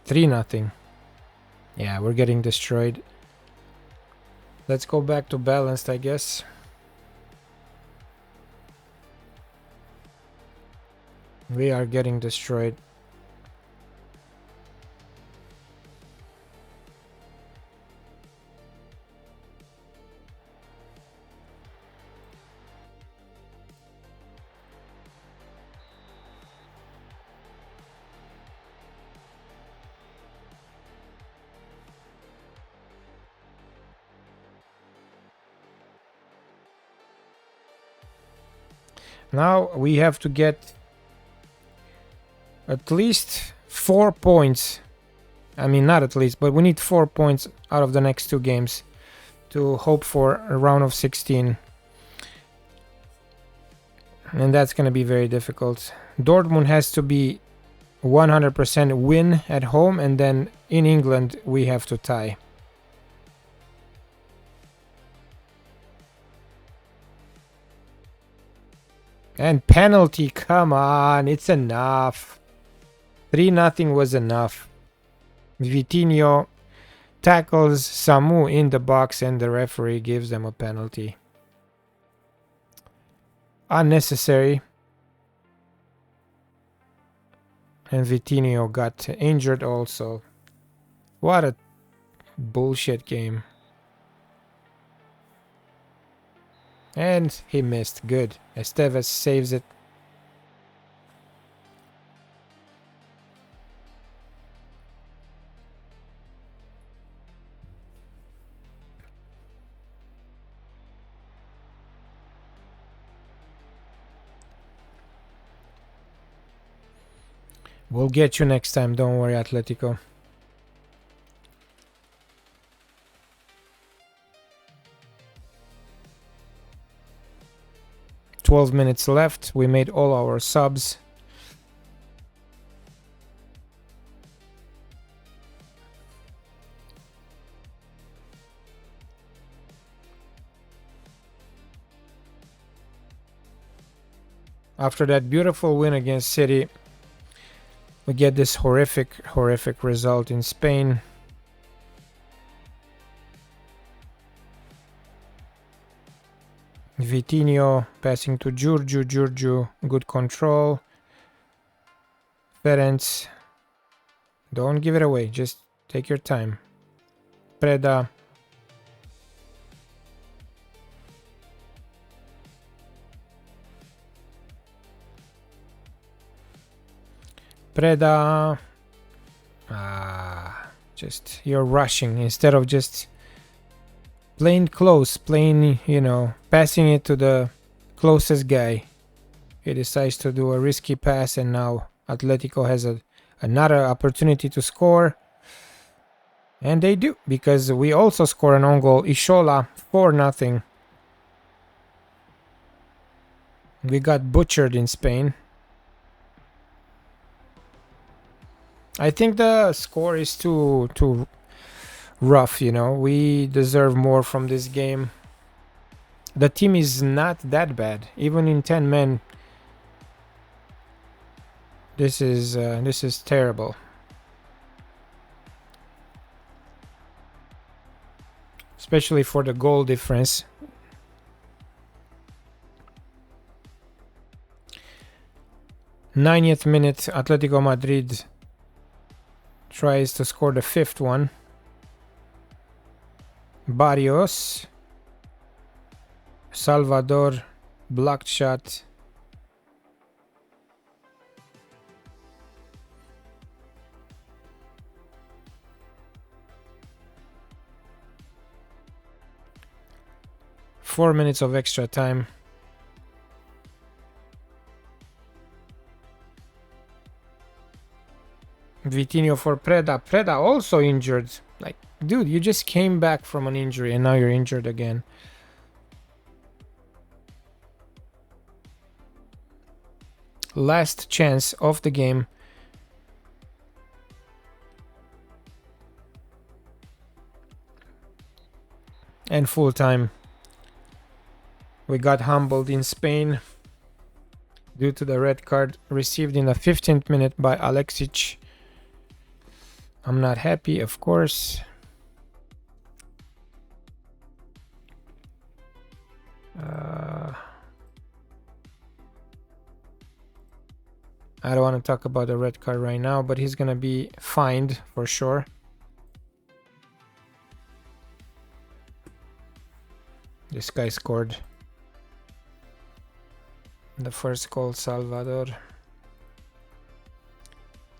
Three nothing. Yeah, we're getting destroyed. Let's go back to balanced, I guess. We are getting destroyed. Now we have to get at least 4 points. I mean, not at least, but we need 4 points out of the next 2 games to hope for a round of 16. And that's going to be very difficult. Dortmund has to be 100% win at home, and then in England we have to tie. And penalty, come on, it's enough. 3-0 was enough. Vitinho tackles Samu in the box and the referee gives them a penalty. Unnecessary. And Vitinho got injured also. What a bullshit game. And he missed. Good. Esteves saves it. We'll get you next time, don't worry, Atletico. $12 minutes left. We made all our subs. After that beautiful win against City, we get this horrific result in Spain. Vitinho passing to Giurgiu, good control. Ferenc, don't give it away, just take your time. Preda. Just you're rushing instead of just playing close, playing, you know, passing it to the closest guy. He decides to do a risky pass, and now Atletico has another opportunity to score. And they do, because we also score an own goal. Ishola, 4-0. We got butchered in Spain. I think the score is too rough, you know. We deserve more from this game. The team is not that bad, even in 10 men. This is terrible. Especially for the goal difference. '90th minute, Atletico Madrid tries to score the 5th one. Barrios. Salvador, blocked shot. Four minutes of extra time. Vitinho for Preda. Preda also injured. Like, dude, you just came back from an injury and now you're injured again. Last chance of the game. And full time. We got humbled in Spain due to the red card received in the 15th minute by Alexic. I'm not happy, of course. I don't want to talk about the red card right now, but he's gonna be fined for sure. This guy scored the first goal, Salvador.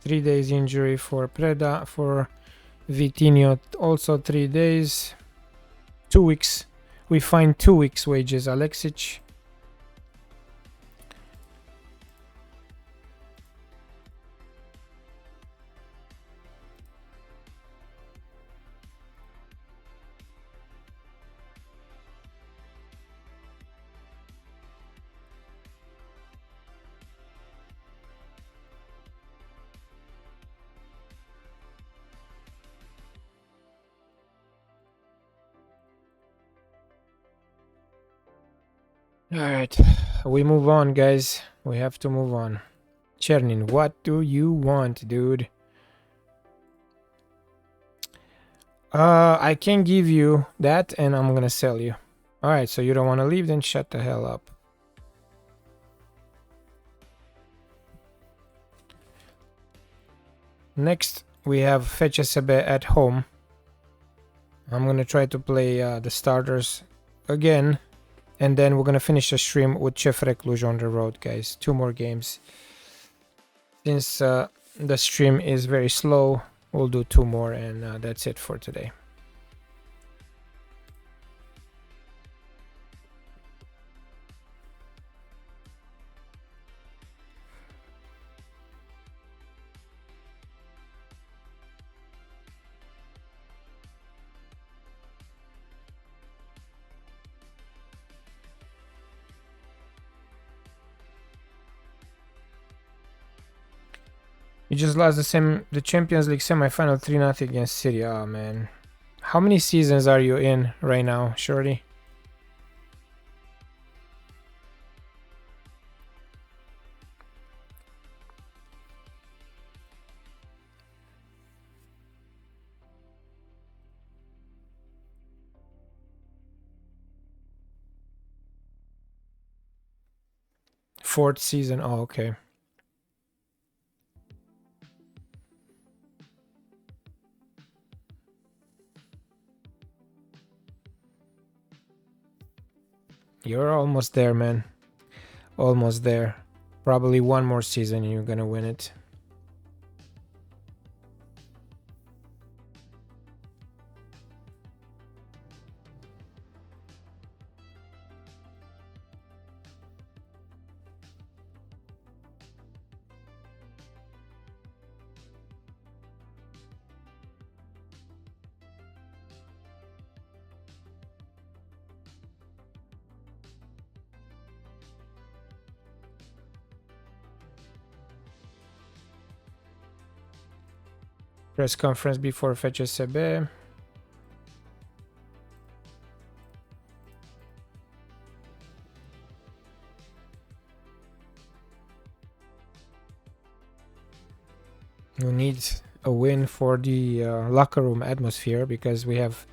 3 days injury for Preda. For Vitinho, also 3 days. 2 weeks. We find 2 weeks wages, Alexic. Alright, we move on, guys. We have to move on. Chernin, what do you want, dude? I can give you that and I'm gonna sell you. Alright, so you don't want to leave, then shut the hell up. Next, we have FCSB at home. I'm gonna try to play the starters again. And then we're gonna finish the stream with CFR Cluj on the road, guys. 2 more games. Since the stream is very slow, we'll do 2 more, and that's it for today. You just lost the Champions League semi-final 3-0 against City. Oh man, how many seasons are you in right now, Shorty? Fourth season. Oh, okay. You're almost there, man. Almost there. Probably 1 more season and you're gonna win it. Press conference before FCSB. We need a win for the locker room atmosphere because we have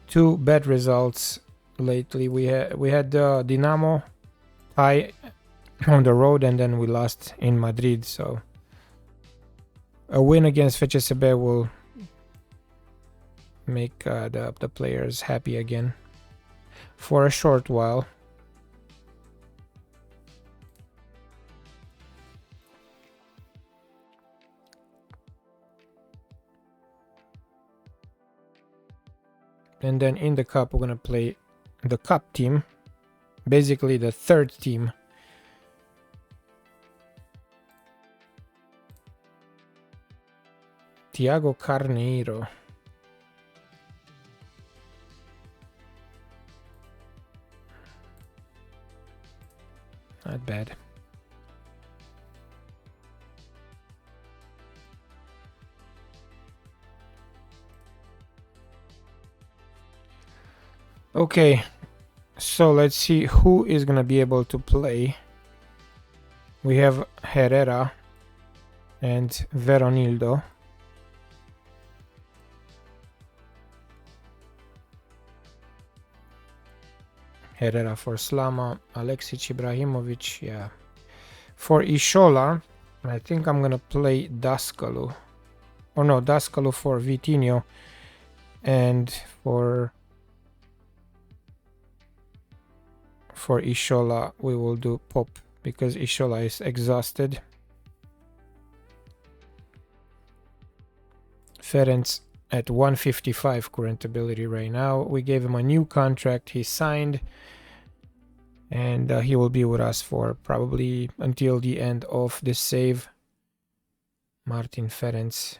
2 bad results lately. We had Dinamo tie on the road and then we lost in Madrid, so a win against FCSB will make the players happy again for a short while. And then in the cup we're gonna play the cup team, basically the 3rd team. Thiago Carneiro. Not bad. Okay, so let's see who is gonna be able to play. We have Herrera and Veronildo. Herrera for Slama, Aleksic, Ibrahimovic, yeah. For Ishola, I think I'm gonna play Daskalo. Or no, Daskalo for Vitinho. And for Ishola, we will do Pop because Ishola is exhausted. Ferenc at 155 current ability right now. We gave him a new contract, he signed, and he will be with us for probably until the end of this save. Martin Ferenc.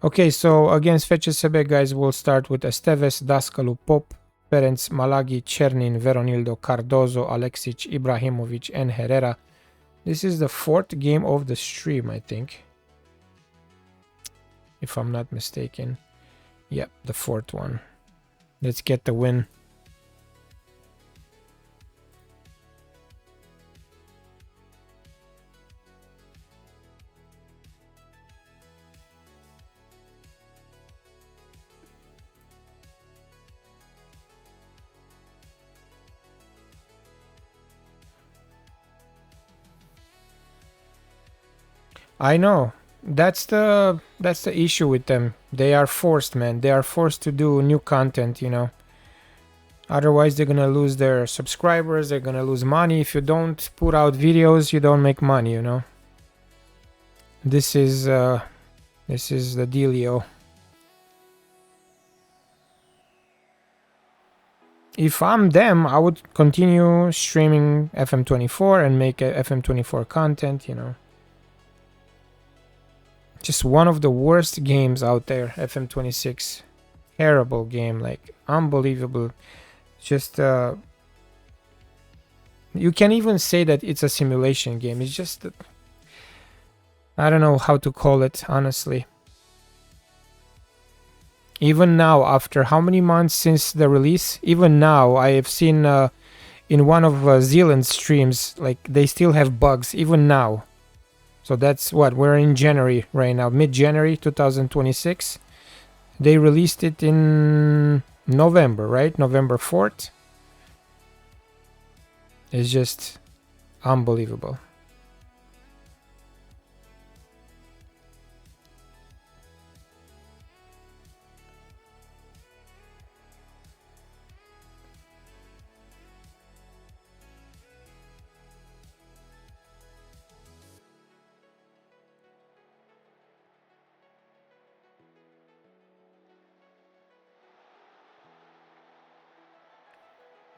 Okay, so against FCSB, guys, we'll start with Esteves, Daskalo, Pop, Ferenc, Malagi, Chernin, Veronildo, Cardozo, Aleksic, Ibrahimovic, and Herrera. This is the 4th game of the stream, I think, if I'm not mistaken. Yep, the 4th one. Let's get the win. I know. That's the issue with them. They are forced, man. They are forced to do new content, you know. Otherwise, they're gonna lose their subscribers, they're gonna lose money. If you don't put out videos, you don't make money, you know. This is the dealio. If I'm them, I would continue streaming FM24 and make FM24 content, you know. Just one of the worst games out there, FM26. Terrible game, like unbelievable. Just you can't even say that it's a simulation game. It's just I don't know how to call it, honestly. Even now, after how many months since the release, even now I have seen in one of Zealand's streams, like they still have bugs even now. So that's what, we're in January right now, mid-January 2026. They released it in November, right? November 4th. It's just unbelievable.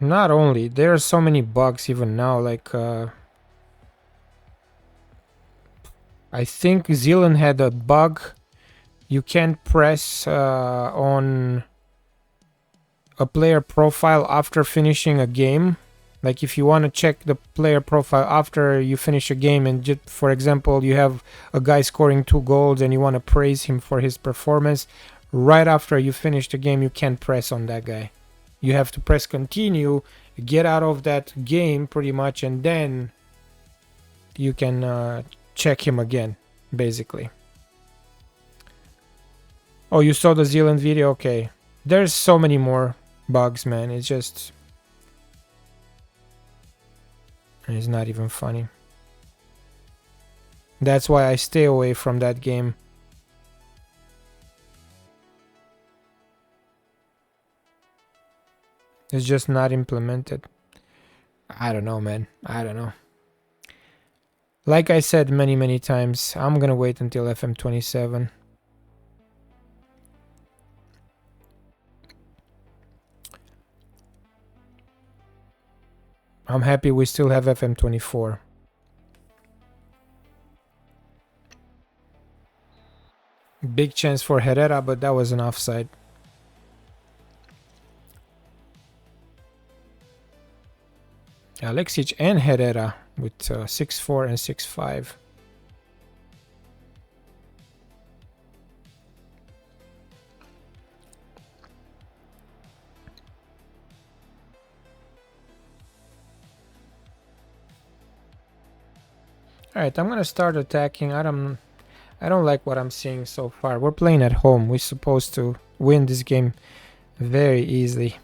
Not only, there are so many bugs even now, like I think Zealand had a bug. You can't press on a player profile after finishing a game. Like if you want to check the player profile after you finish a game, and just, for example, you have a guy scoring 2 goals and you want to praise him for his performance, right after you finish the game, you can't press on that guy. You have to press continue, get out of that game pretty much, and then you can check him again, basically. Oh, you saw the Zealand video? Okay. There's so many more bugs, man. It's just... it's not even funny. That's why I stay away from that game. It's just not implemented. I don't know, man. I don't know. Like I said many times, I'm gonna wait until FM27. I'm happy we still have FM24. Big chance for Herrera, but that was an offside. Alexic and Herrera with 6-4 and 6-5. Alright, I'm gonna start attacking. I don't like what I'm seeing so far. We're playing at home. We're supposed to win this game very easily.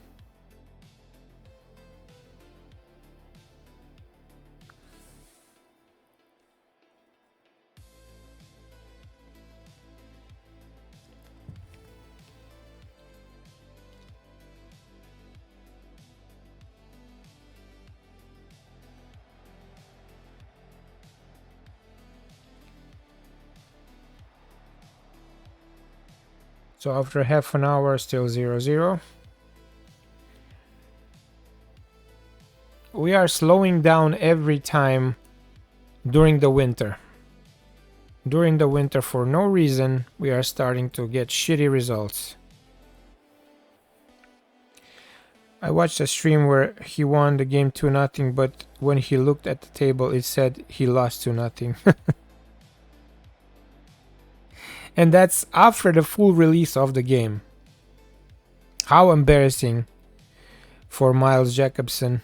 So after half an hour, still 0-0. We are slowing down every time during the winter. During the winter, for no reason, we are starting to get shitty results. I watched a stream where he won the game 2-0, but when he looked at the table, it said he lost 2-0. And that's after the full release of the game. How embarrassing for Miles Jacobson.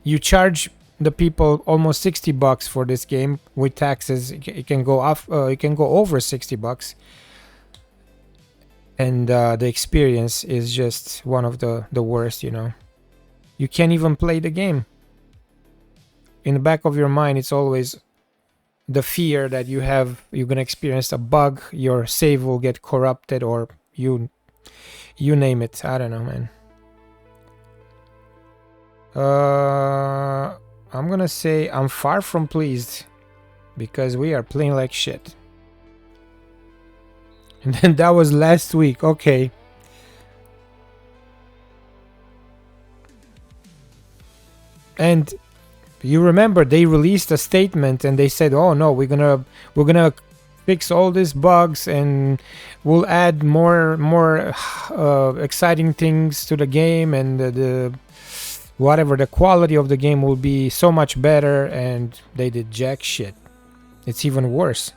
You charge the people almost $60 for this game with taxes. It can go off. It can go over $60, and the experience is just one of the worst. You know, you can't even play the game. In the back of your mind, it's always, the fear that you're gonna experience a bug, your save will get corrupted, or you name it. I don't know, man. I'm gonna say I'm far from pleased because we are playing like shit. And then that was last week. Okay. And you remember they released a statement and they said, "Oh no, we're gonna fix all these bugs and we'll add more exciting things to the game, and the whatever, the quality of the game will be so much better." And they did jack shit. It's even worse.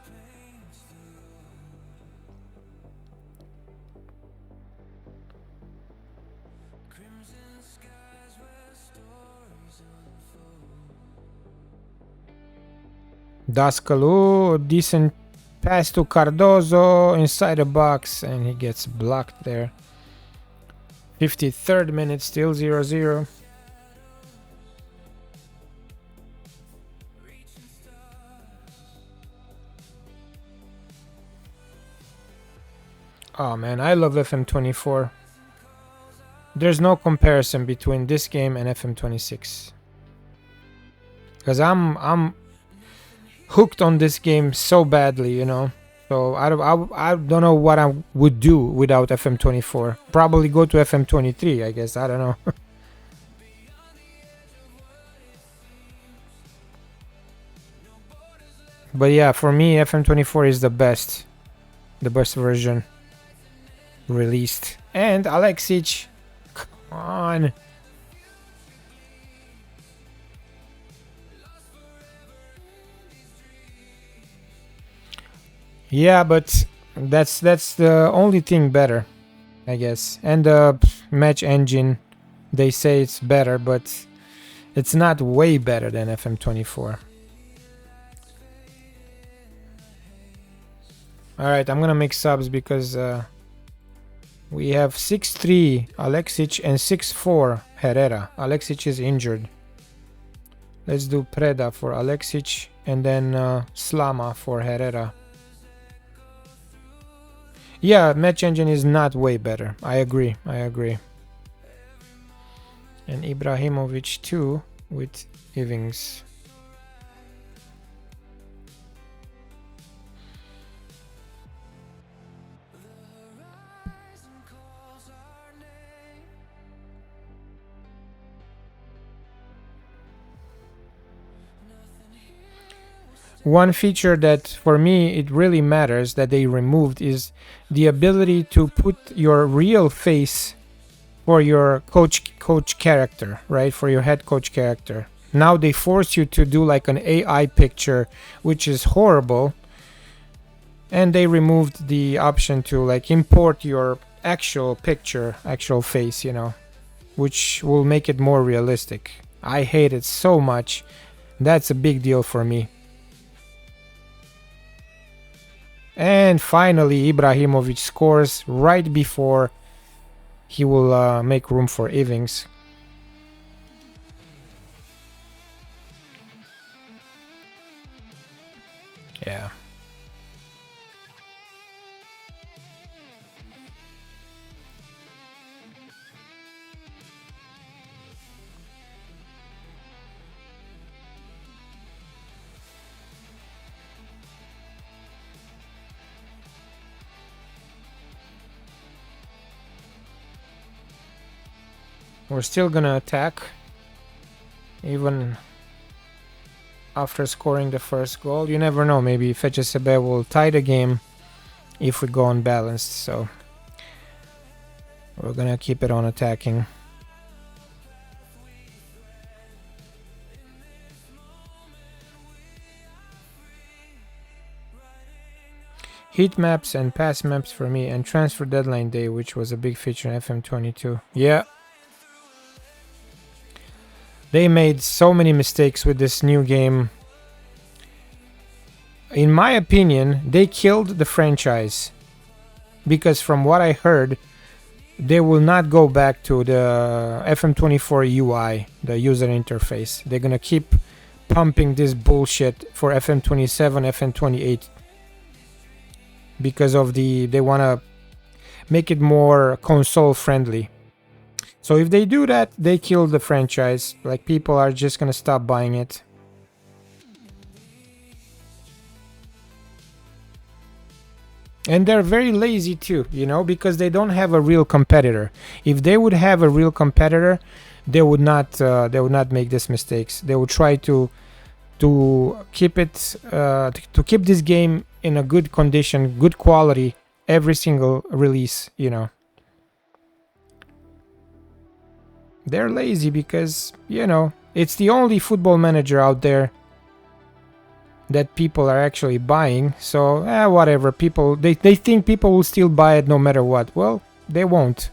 Daskalu, decent pass to Cardozo inside the box, and he gets blocked there. 53rd minute, still 0-0. Oh man, I love FM24. There's no comparison between this game and FM26. Because I'm hooked on this game so badly, you know. So I don't know what I would do without FM24. Probably go to FM23, I guess. I don't know. But yeah, for me, FM24 is the best version released. And Alexic, come on. Yeah, but that's the only thing better, I guess. And the match engine, they say it's better, but it's not way better than FM24. Alright, I'm gonna make subs because we have 6-3 Alexic and 6-4 Herrera. Alexic is injured. Let's do Preda for Alexic and then Slama for Herrera. Yeah, match engine is not way better. I agree. And Ibrahimovic too with Ivings. One feature that for me it really matters that they removed is the ability to put your real face for your coach character, right? For your head coach character. Now they force you to do like an AI picture, which is horrible. And they removed the option to like import your actual picture, actual face, you know, which will make it more realistic. I hate it so much. That's a big deal for me. And finally, Ibrahimovic scores right before he will make room for Ivings. Yeah. We're still gonna attack even after scoring the first goal. You never know, maybe FCSB will tie the game if we go unbalanced, so we're gonna keep it on attacking. Heat maps and pass maps for me, and transfer deadline day, which was a big feature in FM22. Yeah. They made so many mistakes with this new game. In my opinion, they killed the franchise. Because from what I heard, they will not go back to the FM24 UI, the user interface. They're gonna keep pumping this bullshit for FM27, FM28 because of they want to make it more console friendly. So if they do that, they kill the franchise. Like, people are just gonna stop buying it. And they're very lazy too, you know, because they don't have a real competitor. If they would have a real competitor, they would not make these mistakes. They would try to keep it to keep this game in a good condition, good quality every single release, you know. They're lazy because, you know, it's the only football manager out there that people are actually buying. So whatever, people they think people will still buy it no matter what. Well, they won't.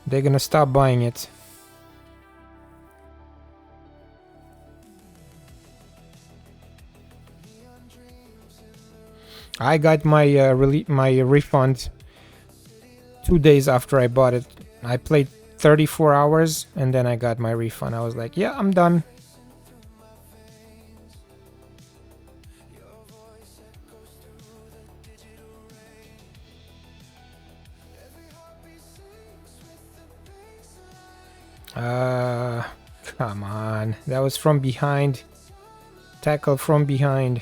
They're gonna stop buying it. I got my my refund 2 days after I bought it. I played 34 hours and then I got my refund. I was like, yeah, I'm done. Come on. That was from behind. Tackle from behind.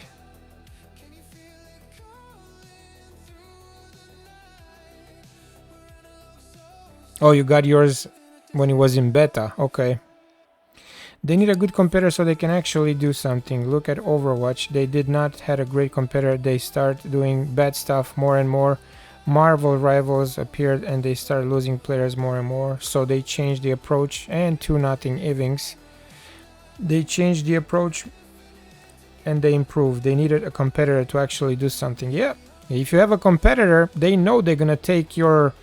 Oh, you got yours when it was in beta. Okay. They need a good competitor so they can actually do something. Look at Overwatch. They did not have a great competitor. They start doing bad stuff more and more. Marvel rivals appeared and they started losing players more and more. So they changed the approach, and 2-0 Ivings. They changed the approach and they improved. They needed a competitor to actually do something. Yeah. If you have a competitor, they know they're gonna take your,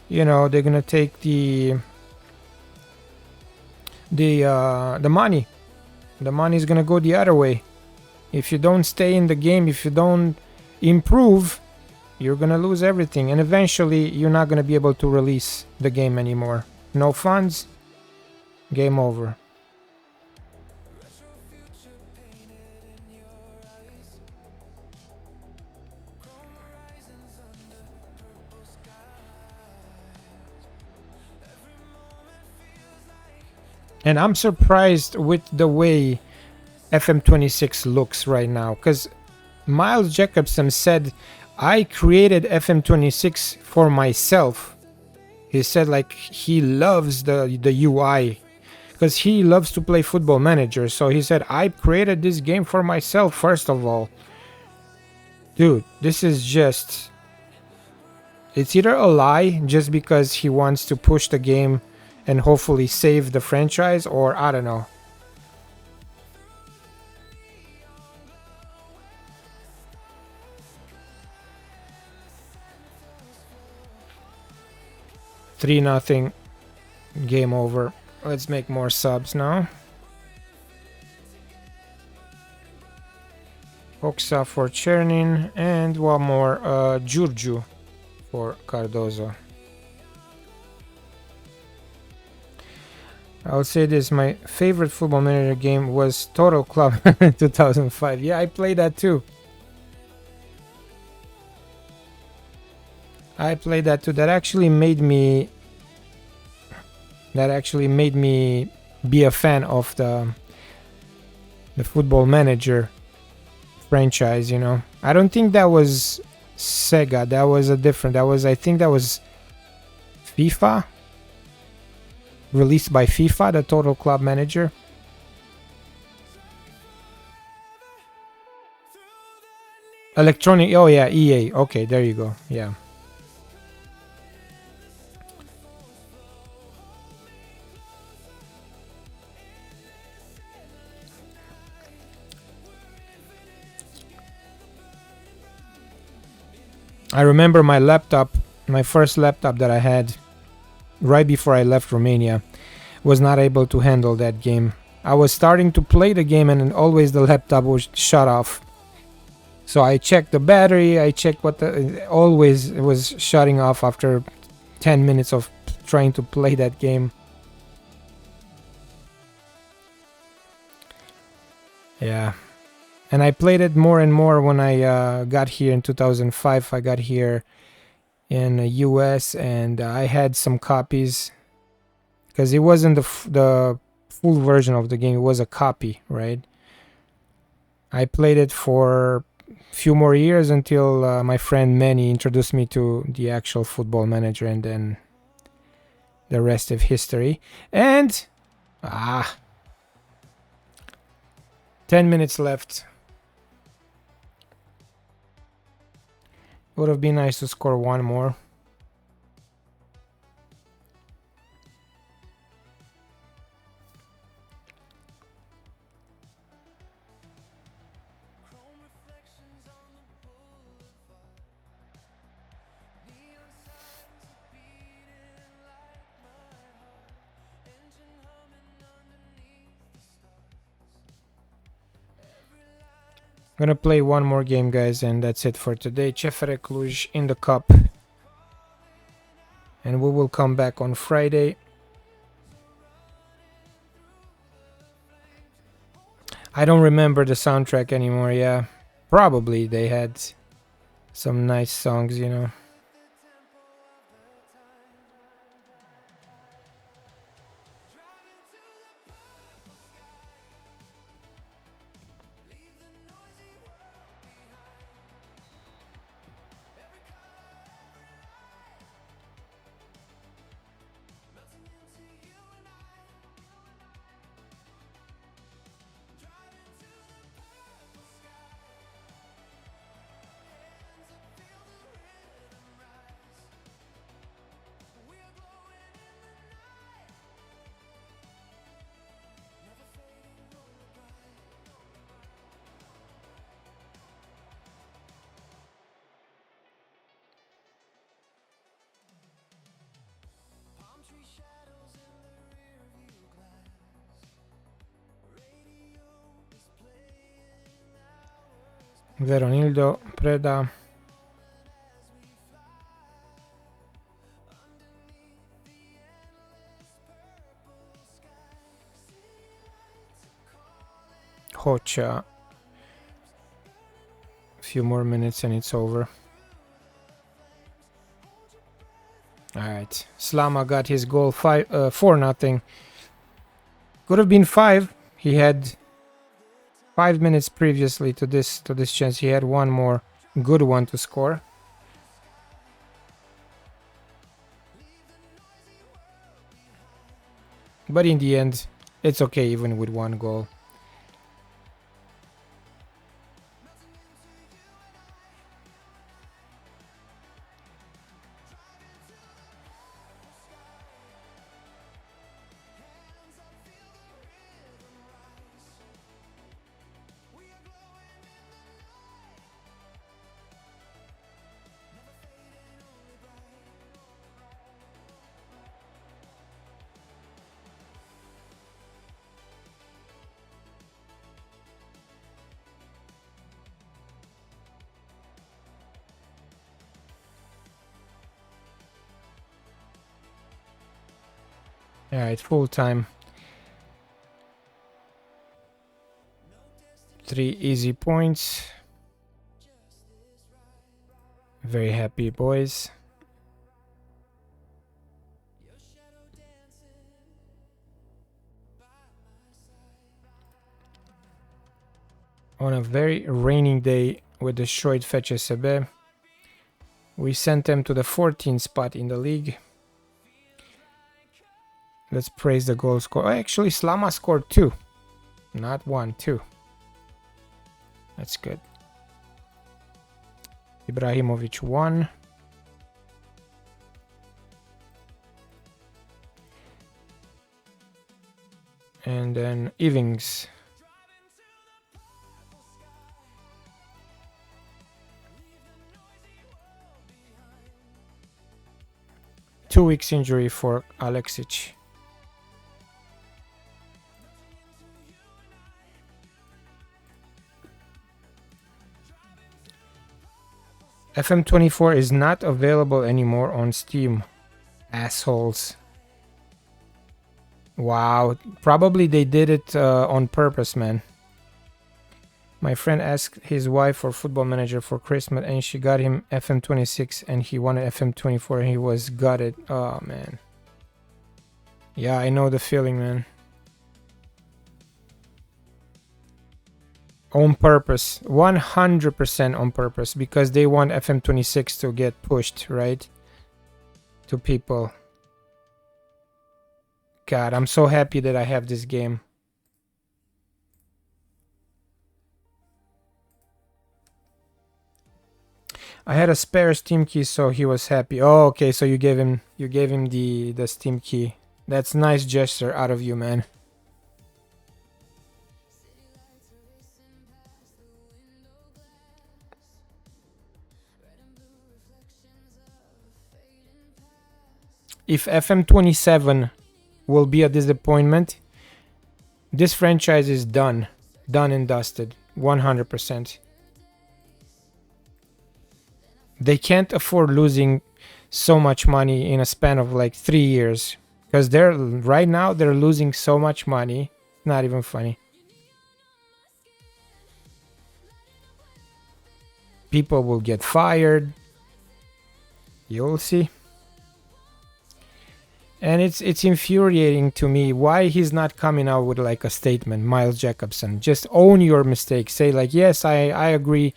you know, they're gonna take the money. The money is gonna go the other way. If you don't stay in the game, if you don't improve, you're gonna lose everything, and eventually you're not gonna be able to release the game anymore. No funds, game over. And I'm surprised with the way FM26 looks right now, because Miles Jacobson said, I created FM26 for myself. He said like he loves the UI because he loves to play Football Manager. So he said, I created this game for myself first of all. Dude, this is just... It's either a lie just because he wants to push the game and hopefully save the franchise, or I don't know. Three nothing, game over. Let's make more subs now. Oxa for Chernin and one more Giurgiu for Cardozo. I'll say this, my favorite Football Manager game was Total Club 2005. Yeah, I played that too. I played that too. That actually made me be a fan of the Football Manager franchise, you know. I don't think that was Sega. That was a different. I think that was FIFA. Released by FIFA, the Total Club Manager. Electronic, oh yeah, EA. Okay, there you go. Yeah. I remember my laptop, my first laptop that I had right before I left Romania, was not able to handle that game. I was starting to play the game and always the laptop was shut off. So I checked the battery, I checked always it was shutting off after 10 minutes of trying to play that game. Yeah. And I played it more and more when I got here in 2005. I got here in the US and I had some copies because it wasn't the full version of the game. It was a copy, right? I played it for a few more years until my friend Manny introduced me to the actual Football Manager, and then the rest of history. And 10 minutes left. Would have been nice to score one more. I'm gonna play one more game, guys, and that's it for today. CFR Cluj in the cup. And we will come back on Friday. I don't remember the soundtrack anymore, yeah. Probably they had some nice songs, you know. Veronildo, Preda. Hocha. A few more minutes and it's over. Alright. Slama got his goal 4-0. Could have been 5. He had 5 minutes previously to this chance. He had one more good one to score. But in the end, it's okay even with one goal. Alright, full time. 3 easy points. Very happy, boys. On a very rainy day with the Shoid FCSB, we sent them to the 14th spot in the league. Let's praise the goal score. Oh, actually, Slama scored 2. Not 1, 2. That's good. Ibrahimovic 1. And then Ivings. Two weeks injury for Alexic. FM24 is not available anymore on Steam. Assholes. Wow. Probably they did it on purpose, man. My friend asked his wife for Football Manager for Christmas, and she got him FM26, and he wanted FM24, and he was gutted. Oh, man. Yeah, I know the feeling, man. On purpose. 100% on purpose, because they want FM26 to get pushed, right? To people. God, I'm so happy that I have this game. I had a spare Steam key, so he was happy. Oh, okay, so you gave him the Steam key. That's nice gesture out of you, man. If FM27 will be a disappointment, this franchise is done. Done and dusted. 100%. They can't afford losing so much money in a span of like 3 years. Because right now they're losing so much money. Not even funny. People will get fired. You'll see. And it's infuriating to me why he's not coming out with like a statement, Miles Jacobson. Just own your mistakes. Say like, yes, I agree.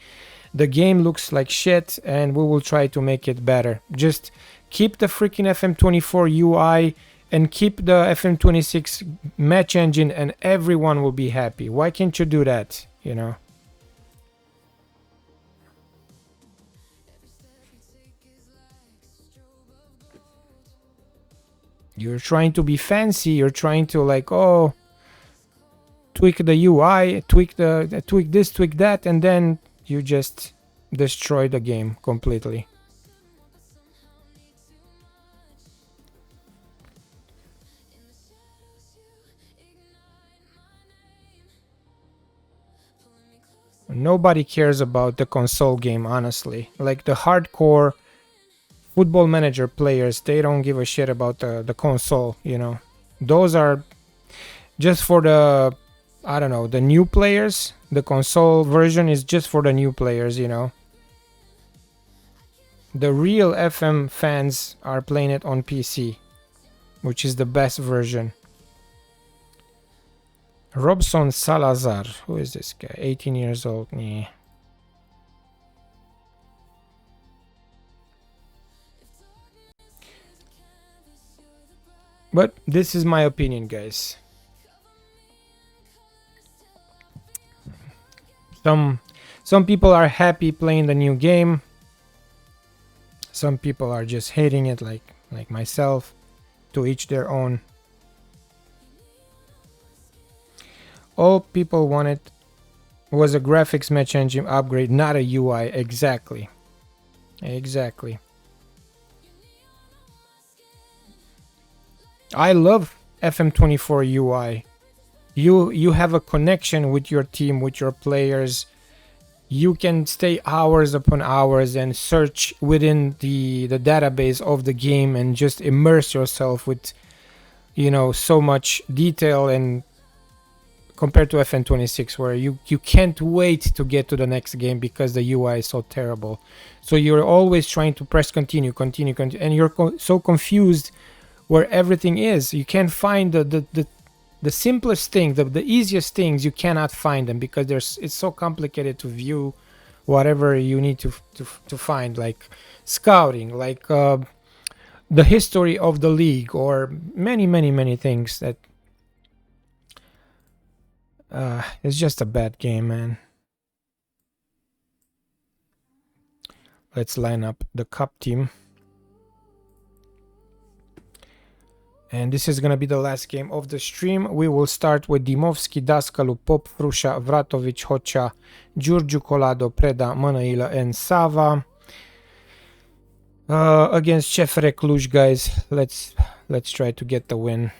The game looks like shit and we will try to make it better. Just keep the freaking FM24 UI and keep the FM26 match engine and everyone will be happy. Why can't you do that, you know? You're trying to be fancy. You're trying to like, oh, tweak the UI, tweak this, tweak that, and then you just destroy the game completely. Nobody cares about the console game, honestly. Like the hardcore Football Manager players, they don't give a shit about the console, you know. Those are just for the, I don't know, the new players. The console version is just for the new players, you know. The real FM fans are playing it on PC, which is the best version. Robson Salazar, who is this guy? 18 years old. Yeah. But this is my opinion, guys. Some people are happy playing the new game. Some people are just hating it, like myself. To each their own. All people wanted was a graphics match engine upgrade, not a UI. Exactly. Exactly. I love FM24 UI. You have a connection with your team, with your players. You can stay hours upon hours and search within the database of the game and just immerse yourself with, you know, so much detail, and compared to FM26 where you can't wait to get to the next game because the UI is so terrible. So you're always trying to press continue, and you're so confused where everything is. You can't find the simplest thing, the easiest things. You cannot find them because it's so complicated to view whatever you need to find, like scouting, like the history of the league, or many things that it's just a bad game, man. Let's line up the cup team. And this is going to be the last game of the stream. We will start with Dimovski, Daskalu, Pop, Frusha, Vratovic, Hocha, Giurgiu, Colado, Preda, Mănăilă, and Sava. Against CFR Cluj, guys. Let's try to get the win.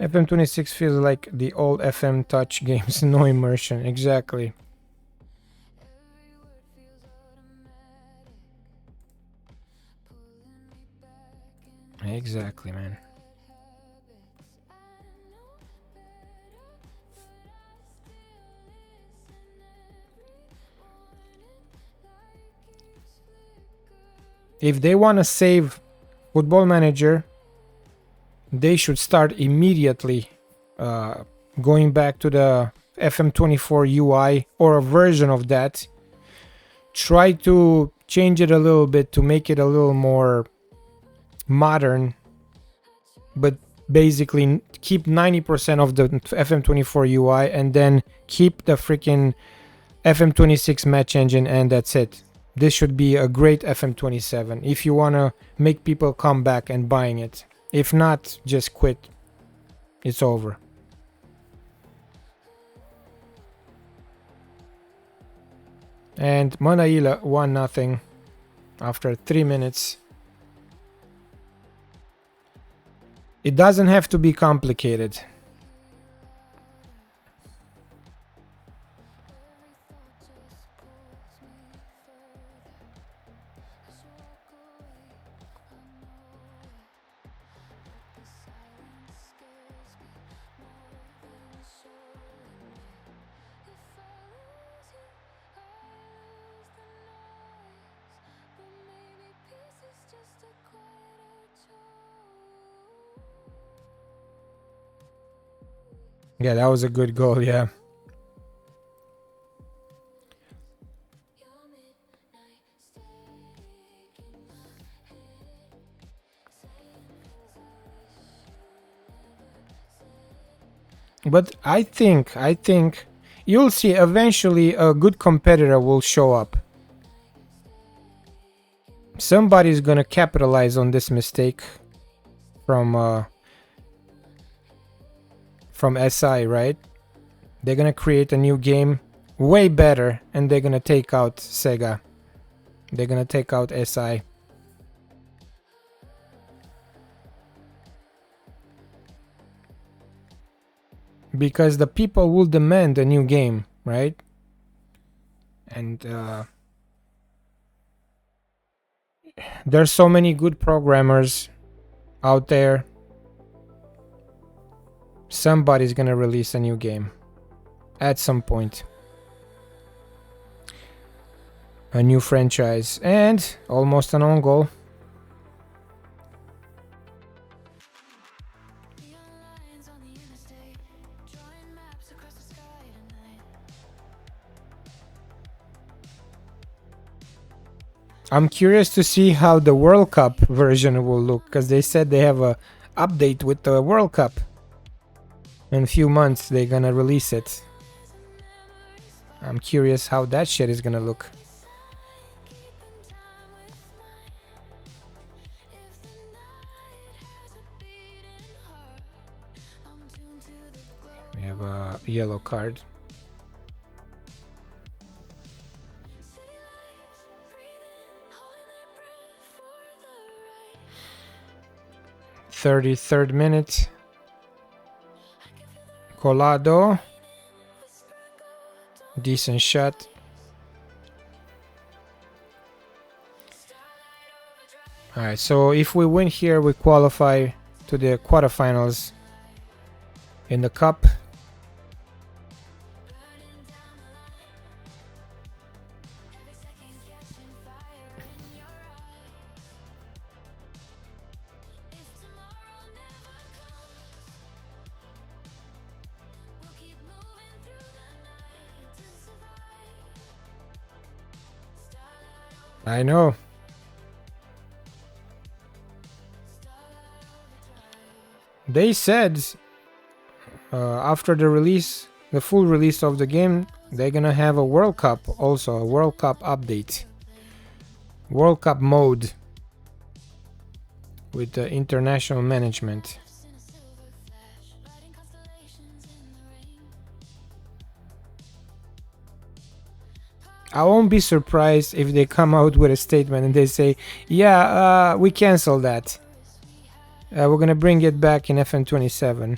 FM26 feels like the old FM Touch games, no immersion. Exactly. Exactly, man. If they want to save Football Manager, they should start immediately going back to the FM24 UI or a version of that. Try to change it a little bit to make it a little more modern, but basically keep 90% of the FM24 UI and then keep the freaking FM26 match engine, and that's it. This should be a great FM27 if you want to make people come back and buying it. If not, just quit. It's over. And Manaila 1-0 after 3 minutes. It doesn't have to be complicated. Yeah, that was a good goal, yeah. But I think you'll see eventually a good competitor will show up. Somebody's gonna capitalize on this mistake from SI, right? They're gonna create a new game way better and they're gonna take out Sega. They're gonna take out SI. Because the people will demand a new game, right? And there's so many good programmers out there. Somebody's gonna release a new game at some point. A new franchise and almost an own goal. I'm curious to see how the World Cup version will look, because they said they have a update with the World Cup. In a few months they're gonna release it. I'm curious how that shit is gonna look. We have a yellow card. Third minute. Colado. Decent shot. Alright, so if we win here, we qualify to the quarterfinals in the cup. I know. They said after the release, the full release of the game, they're gonna have a World Cup also, a World Cup update. World Cup mode with the international management. I won't be surprised if they come out with a statement and they say, yeah, we cancel that. We're gonna bring it back in FM27.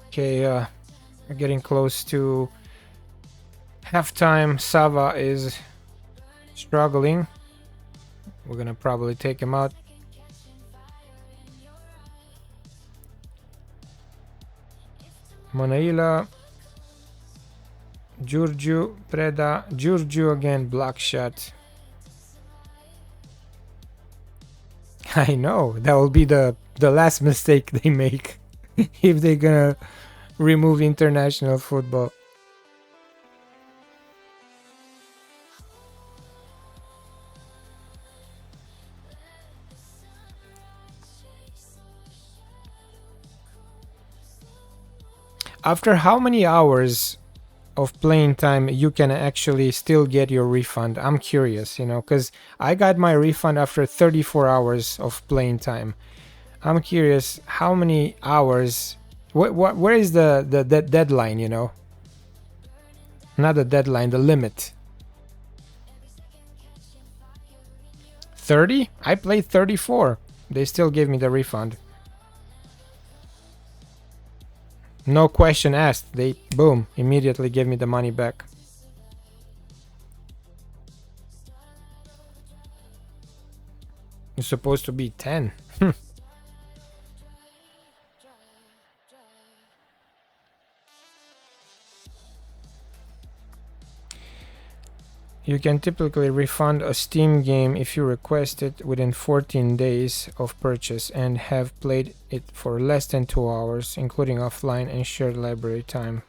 Okay, we're getting close to halftime. Sava is struggling. We're gonna probably take him out. Manaila, Giurgiu, Preda, Giurgiu again, block shot. I know, that will be the last mistake they make if they're gonna remove international football. After how many hours of playing time you can actually still get your refund? I'm curious, you know, because I got my refund after 34 hours of playing time. I'm curious how many hours. Where is the deadline? You know, not the deadline, the limit. 30? I played 34. They still gave me the refund. No question asked. They, boom, immediately gave me the money back. It's supposed to be 10. You can typically refund a Steam game if you request it within 14 days of purchase and have played it for less than 2 hours, including offline and shared library time.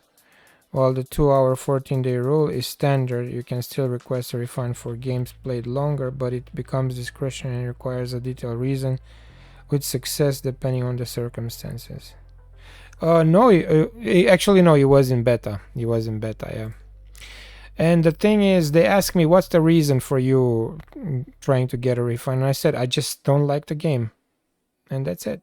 While the 2-hour 14-day rule is standard, you can still request a refund for games played longer, but it becomes discretionary and requires a detailed reason, with success depending on the circumstances. No, actually no, he was in beta. He was in beta, yeah. And the thing is, they asked me, what's the reason for you trying to get a refund? And I said, I just don't like the game. And that's it.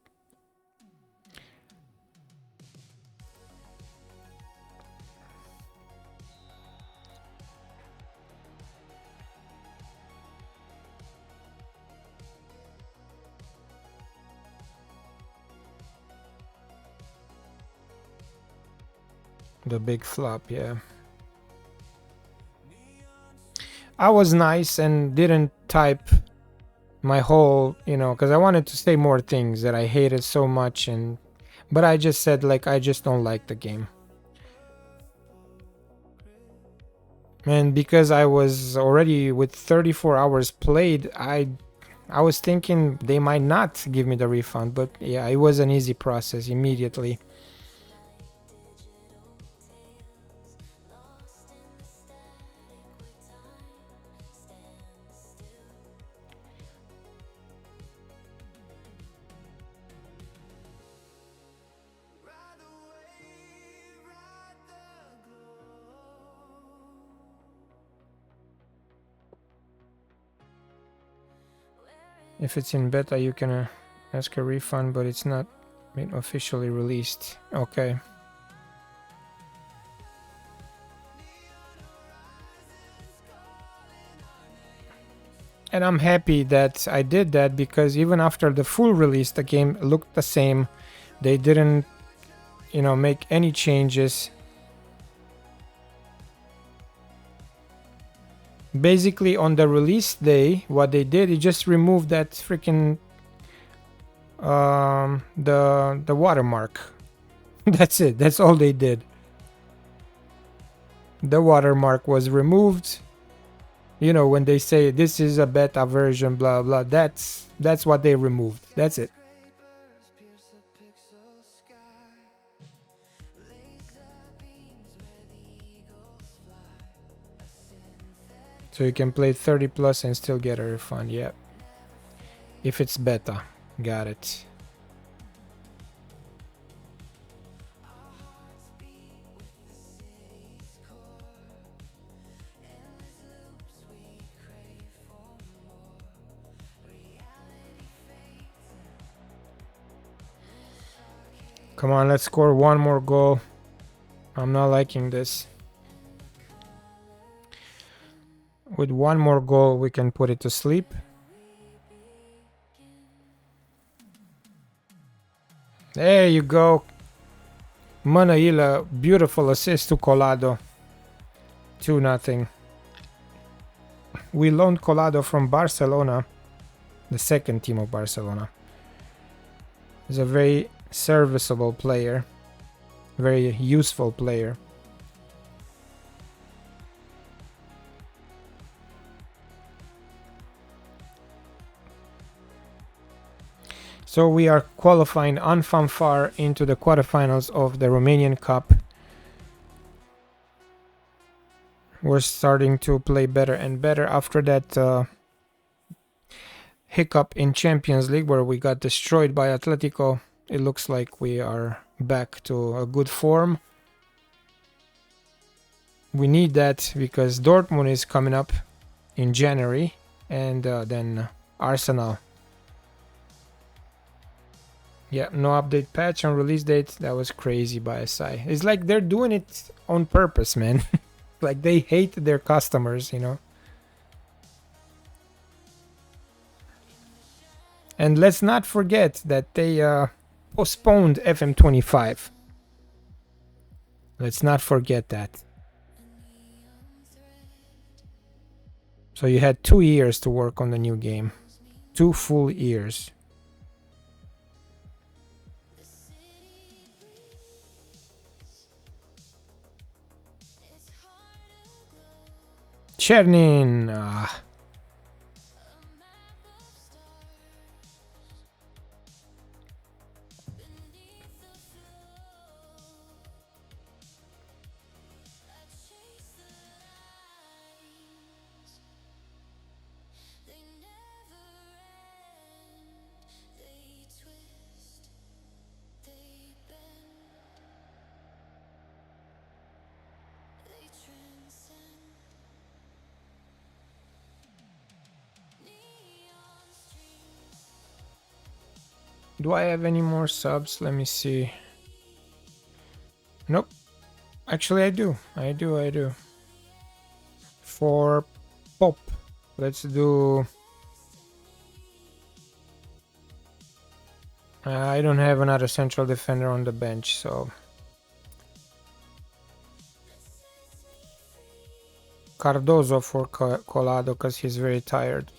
The big flop, yeah. I was nice and didn't type my whole, you know, because I wanted to say more things that I hated so much, but I just said, like, I just don't like the game. And because I was already with 34 hours played, I was thinking they might not give me the refund, but yeah, it was an easy process immediately. If it's in beta, you can ask a refund, but it's not been officially released. Okay. And I'm happy that I did that, because even after the full release, the game looked the same. They didn't, you know, make any changes. Basically, on the release day, what they did is just remove that freaking the watermark. That's it. That's all they did. The watermark was removed. You know, when they say this is a beta version, blah blah, that's what they removed. That's it. So you can play 30 plus and still get a refund. Yep. If it's beta. Got it. Come on, let's score one more goal. I'm not liking this. With one more goal, we can put it to sleep. There you go. Mănăilă, beautiful assist to Colado. 2-0. We loaned Colado from Barcelona, the second team of Barcelona. He's a very serviceable player, very useful player. So we are qualifying on fanfare into the quarterfinals of the Romanian Cup. We're starting to play better and better after that hiccup in Champions League where we got destroyed by Atletico. It looks like we are back to a good form. We need that because Dortmund is coming up in January, and then Arsenal. Yeah, no update patch on release date. That was crazy by SI. It's like they're doing it on purpose, man. Like they hate their customers, you know. And let's not forget that they postponed FM25. Let's not forget that. So you had 2 years to work on the new game. 2 full years. Chernin. Do I have any more subs? Let me see. Nope. Actually, I do. I do. For Pop, let's do... I don't have another central defender on the bench, so... Cardozo for Colado, because he's very tired.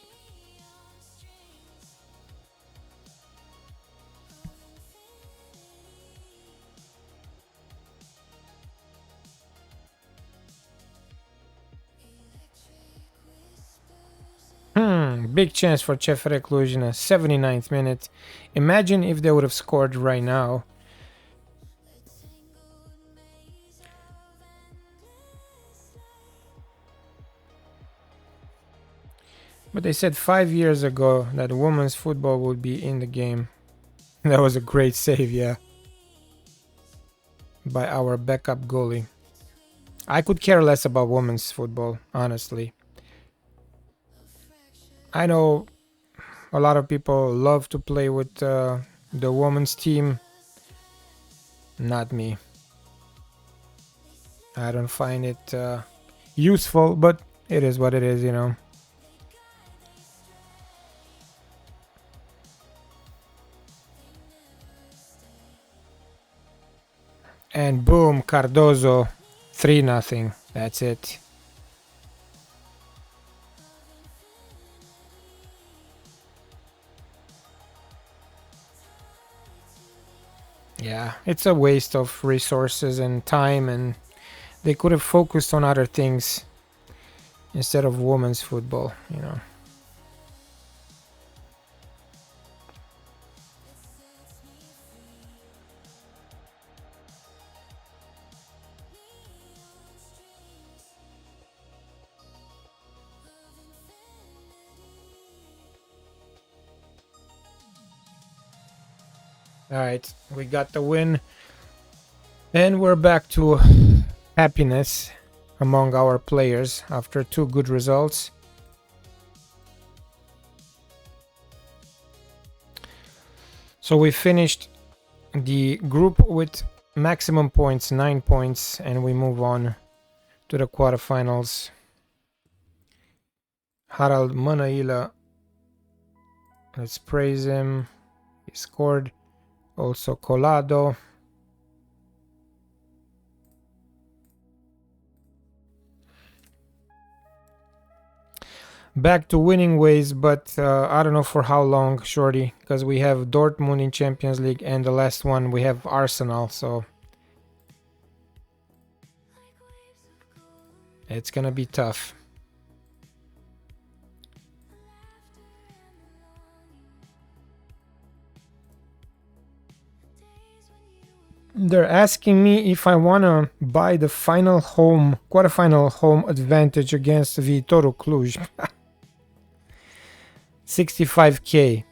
Big chance for CFR Cluj in a 79th minute. Imagine if they would have scored right now. But they said 5 years ago that women's football would be in the game. That was a great save, yeah. By our backup goalie. I could care less about women's football, honestly. I know a lot of people love to play with the women's team. Not me. I don't find it useful, but it is what it is, you know. And boom, Cardozo, 3-0. That's it. Yeah, it's a waste of resources and time, and they could have focused on other things instead of women's football, you know. Alright, we got the win. And we're back to happiness among our players after 2 good results. So we finished the group with maximum points, 9 points, and we move on to the quarterfinals. Harald Mănăilă, let's praise him. He scored Also Colado. Back to winning ways, but I don't know for how long, shorty, because we have Dortmund in Champions League, and the last one we have Arsenal, so it's gonna be tough. They're asking me if I wanna buy the final home, quarterfinal home advantage against Viitorul Cluj. 65k.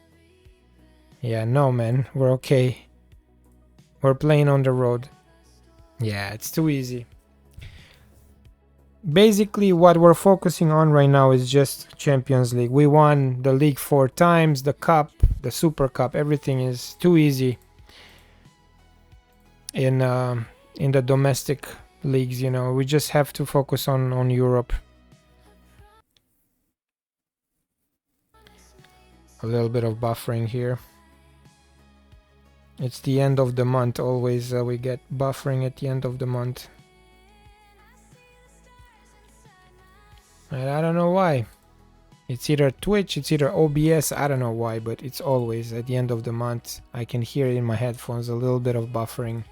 Yeah, no man, we're okay. We're playing on the road. Yeah, it's too easy. Basically, what we're focusing on right now is just Champions League. We won the league 4 times, the cup, the Super Cup, everything is too easy in the domestic leagues, you know. We just have to focus on Europe. A little bit of buffering here. It's the end of the month, always we get buffering at the end of the month. And I don't know why. It's either Twitch, it's either OBS, I don't know why, but it's always at the end of the month. I can hear it in my headphones, a little bit of buffering.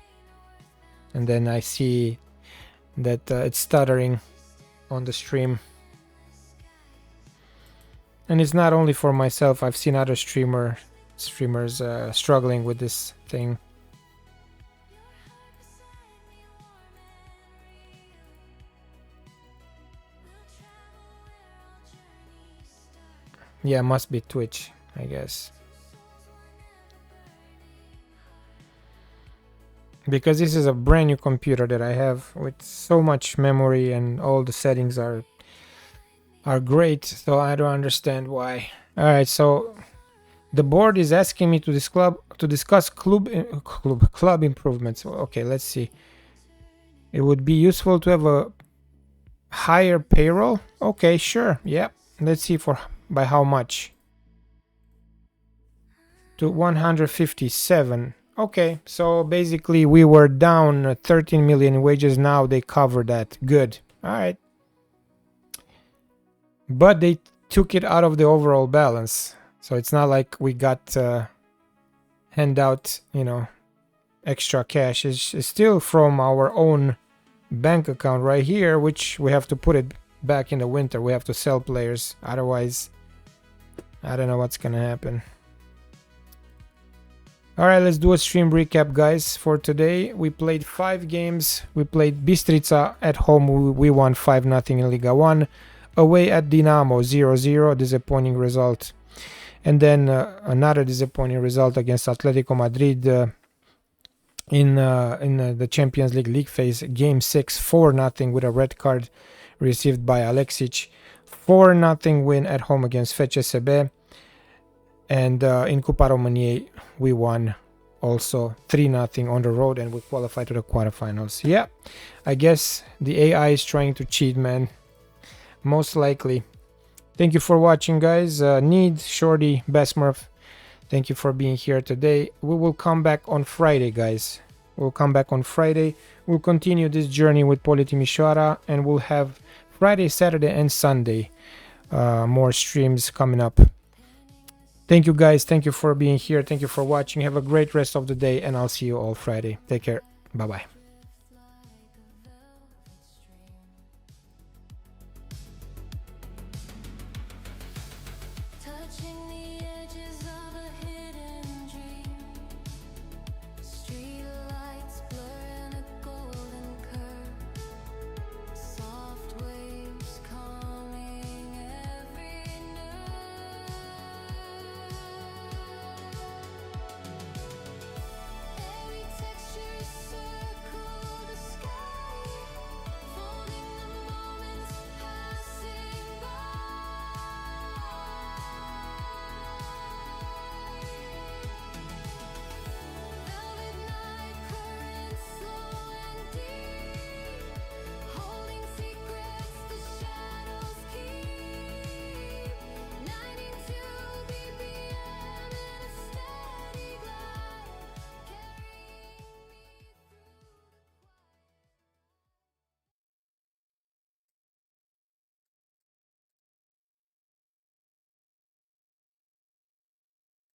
And then I see that it's stuttering on the stream. And it's not only for myself, I've seen other streamers struggling with this thing. Yeah, must be Twitch, I guess. Because this is a brand new computer that I have with so much memory and all the settings are great, so I don't understand why. Alright, so the board is asking me to discuss club improvements. Okay, let's see. It would be useful to have a higher payroll. Okay, sure. Yeah, let's see by how much. To 157. Okay, so basically we were down 13 million in wages. Now they cover that. Good. All right. But they took it out of the overall balance, so it's not like we got handout, you know, extra cash. It's still from our own bank account right here, which we have to put it back in the winter. We have to sell players, otherwise I don't know what's gonna happen. Alright, let's do a stream recap, guys. For today we played 5 games. We played Bistrica at home, we won 5-0 in Liga 1. Away at Dinamo 0-0, disappointing result. And then another disappointing result against Atletico Madrid in the Champions League phase, game 6, 4-0 with a red card received by Alexic. 4-0 win at home against FCSB. And in Cupa României we won also 3-0 on the road, and we qualified to the quarterfinals. Yeah, I guess the AI is trying to cheat, man. Most likely. Thank you for watching, guys. Need, Shorty, Besmurf, thank you for being here today. We will come back on Friday, guys. We'll come back on Friday. We'll continue this journey with Politehnica, and we'll have Friday, Saturday, and Sunday more streams coming up. Thank you, guys. Thank you for being here. Thank you for watching. Have a great rest of the day, and I'll see you all Friday. Take care. Bye-bye.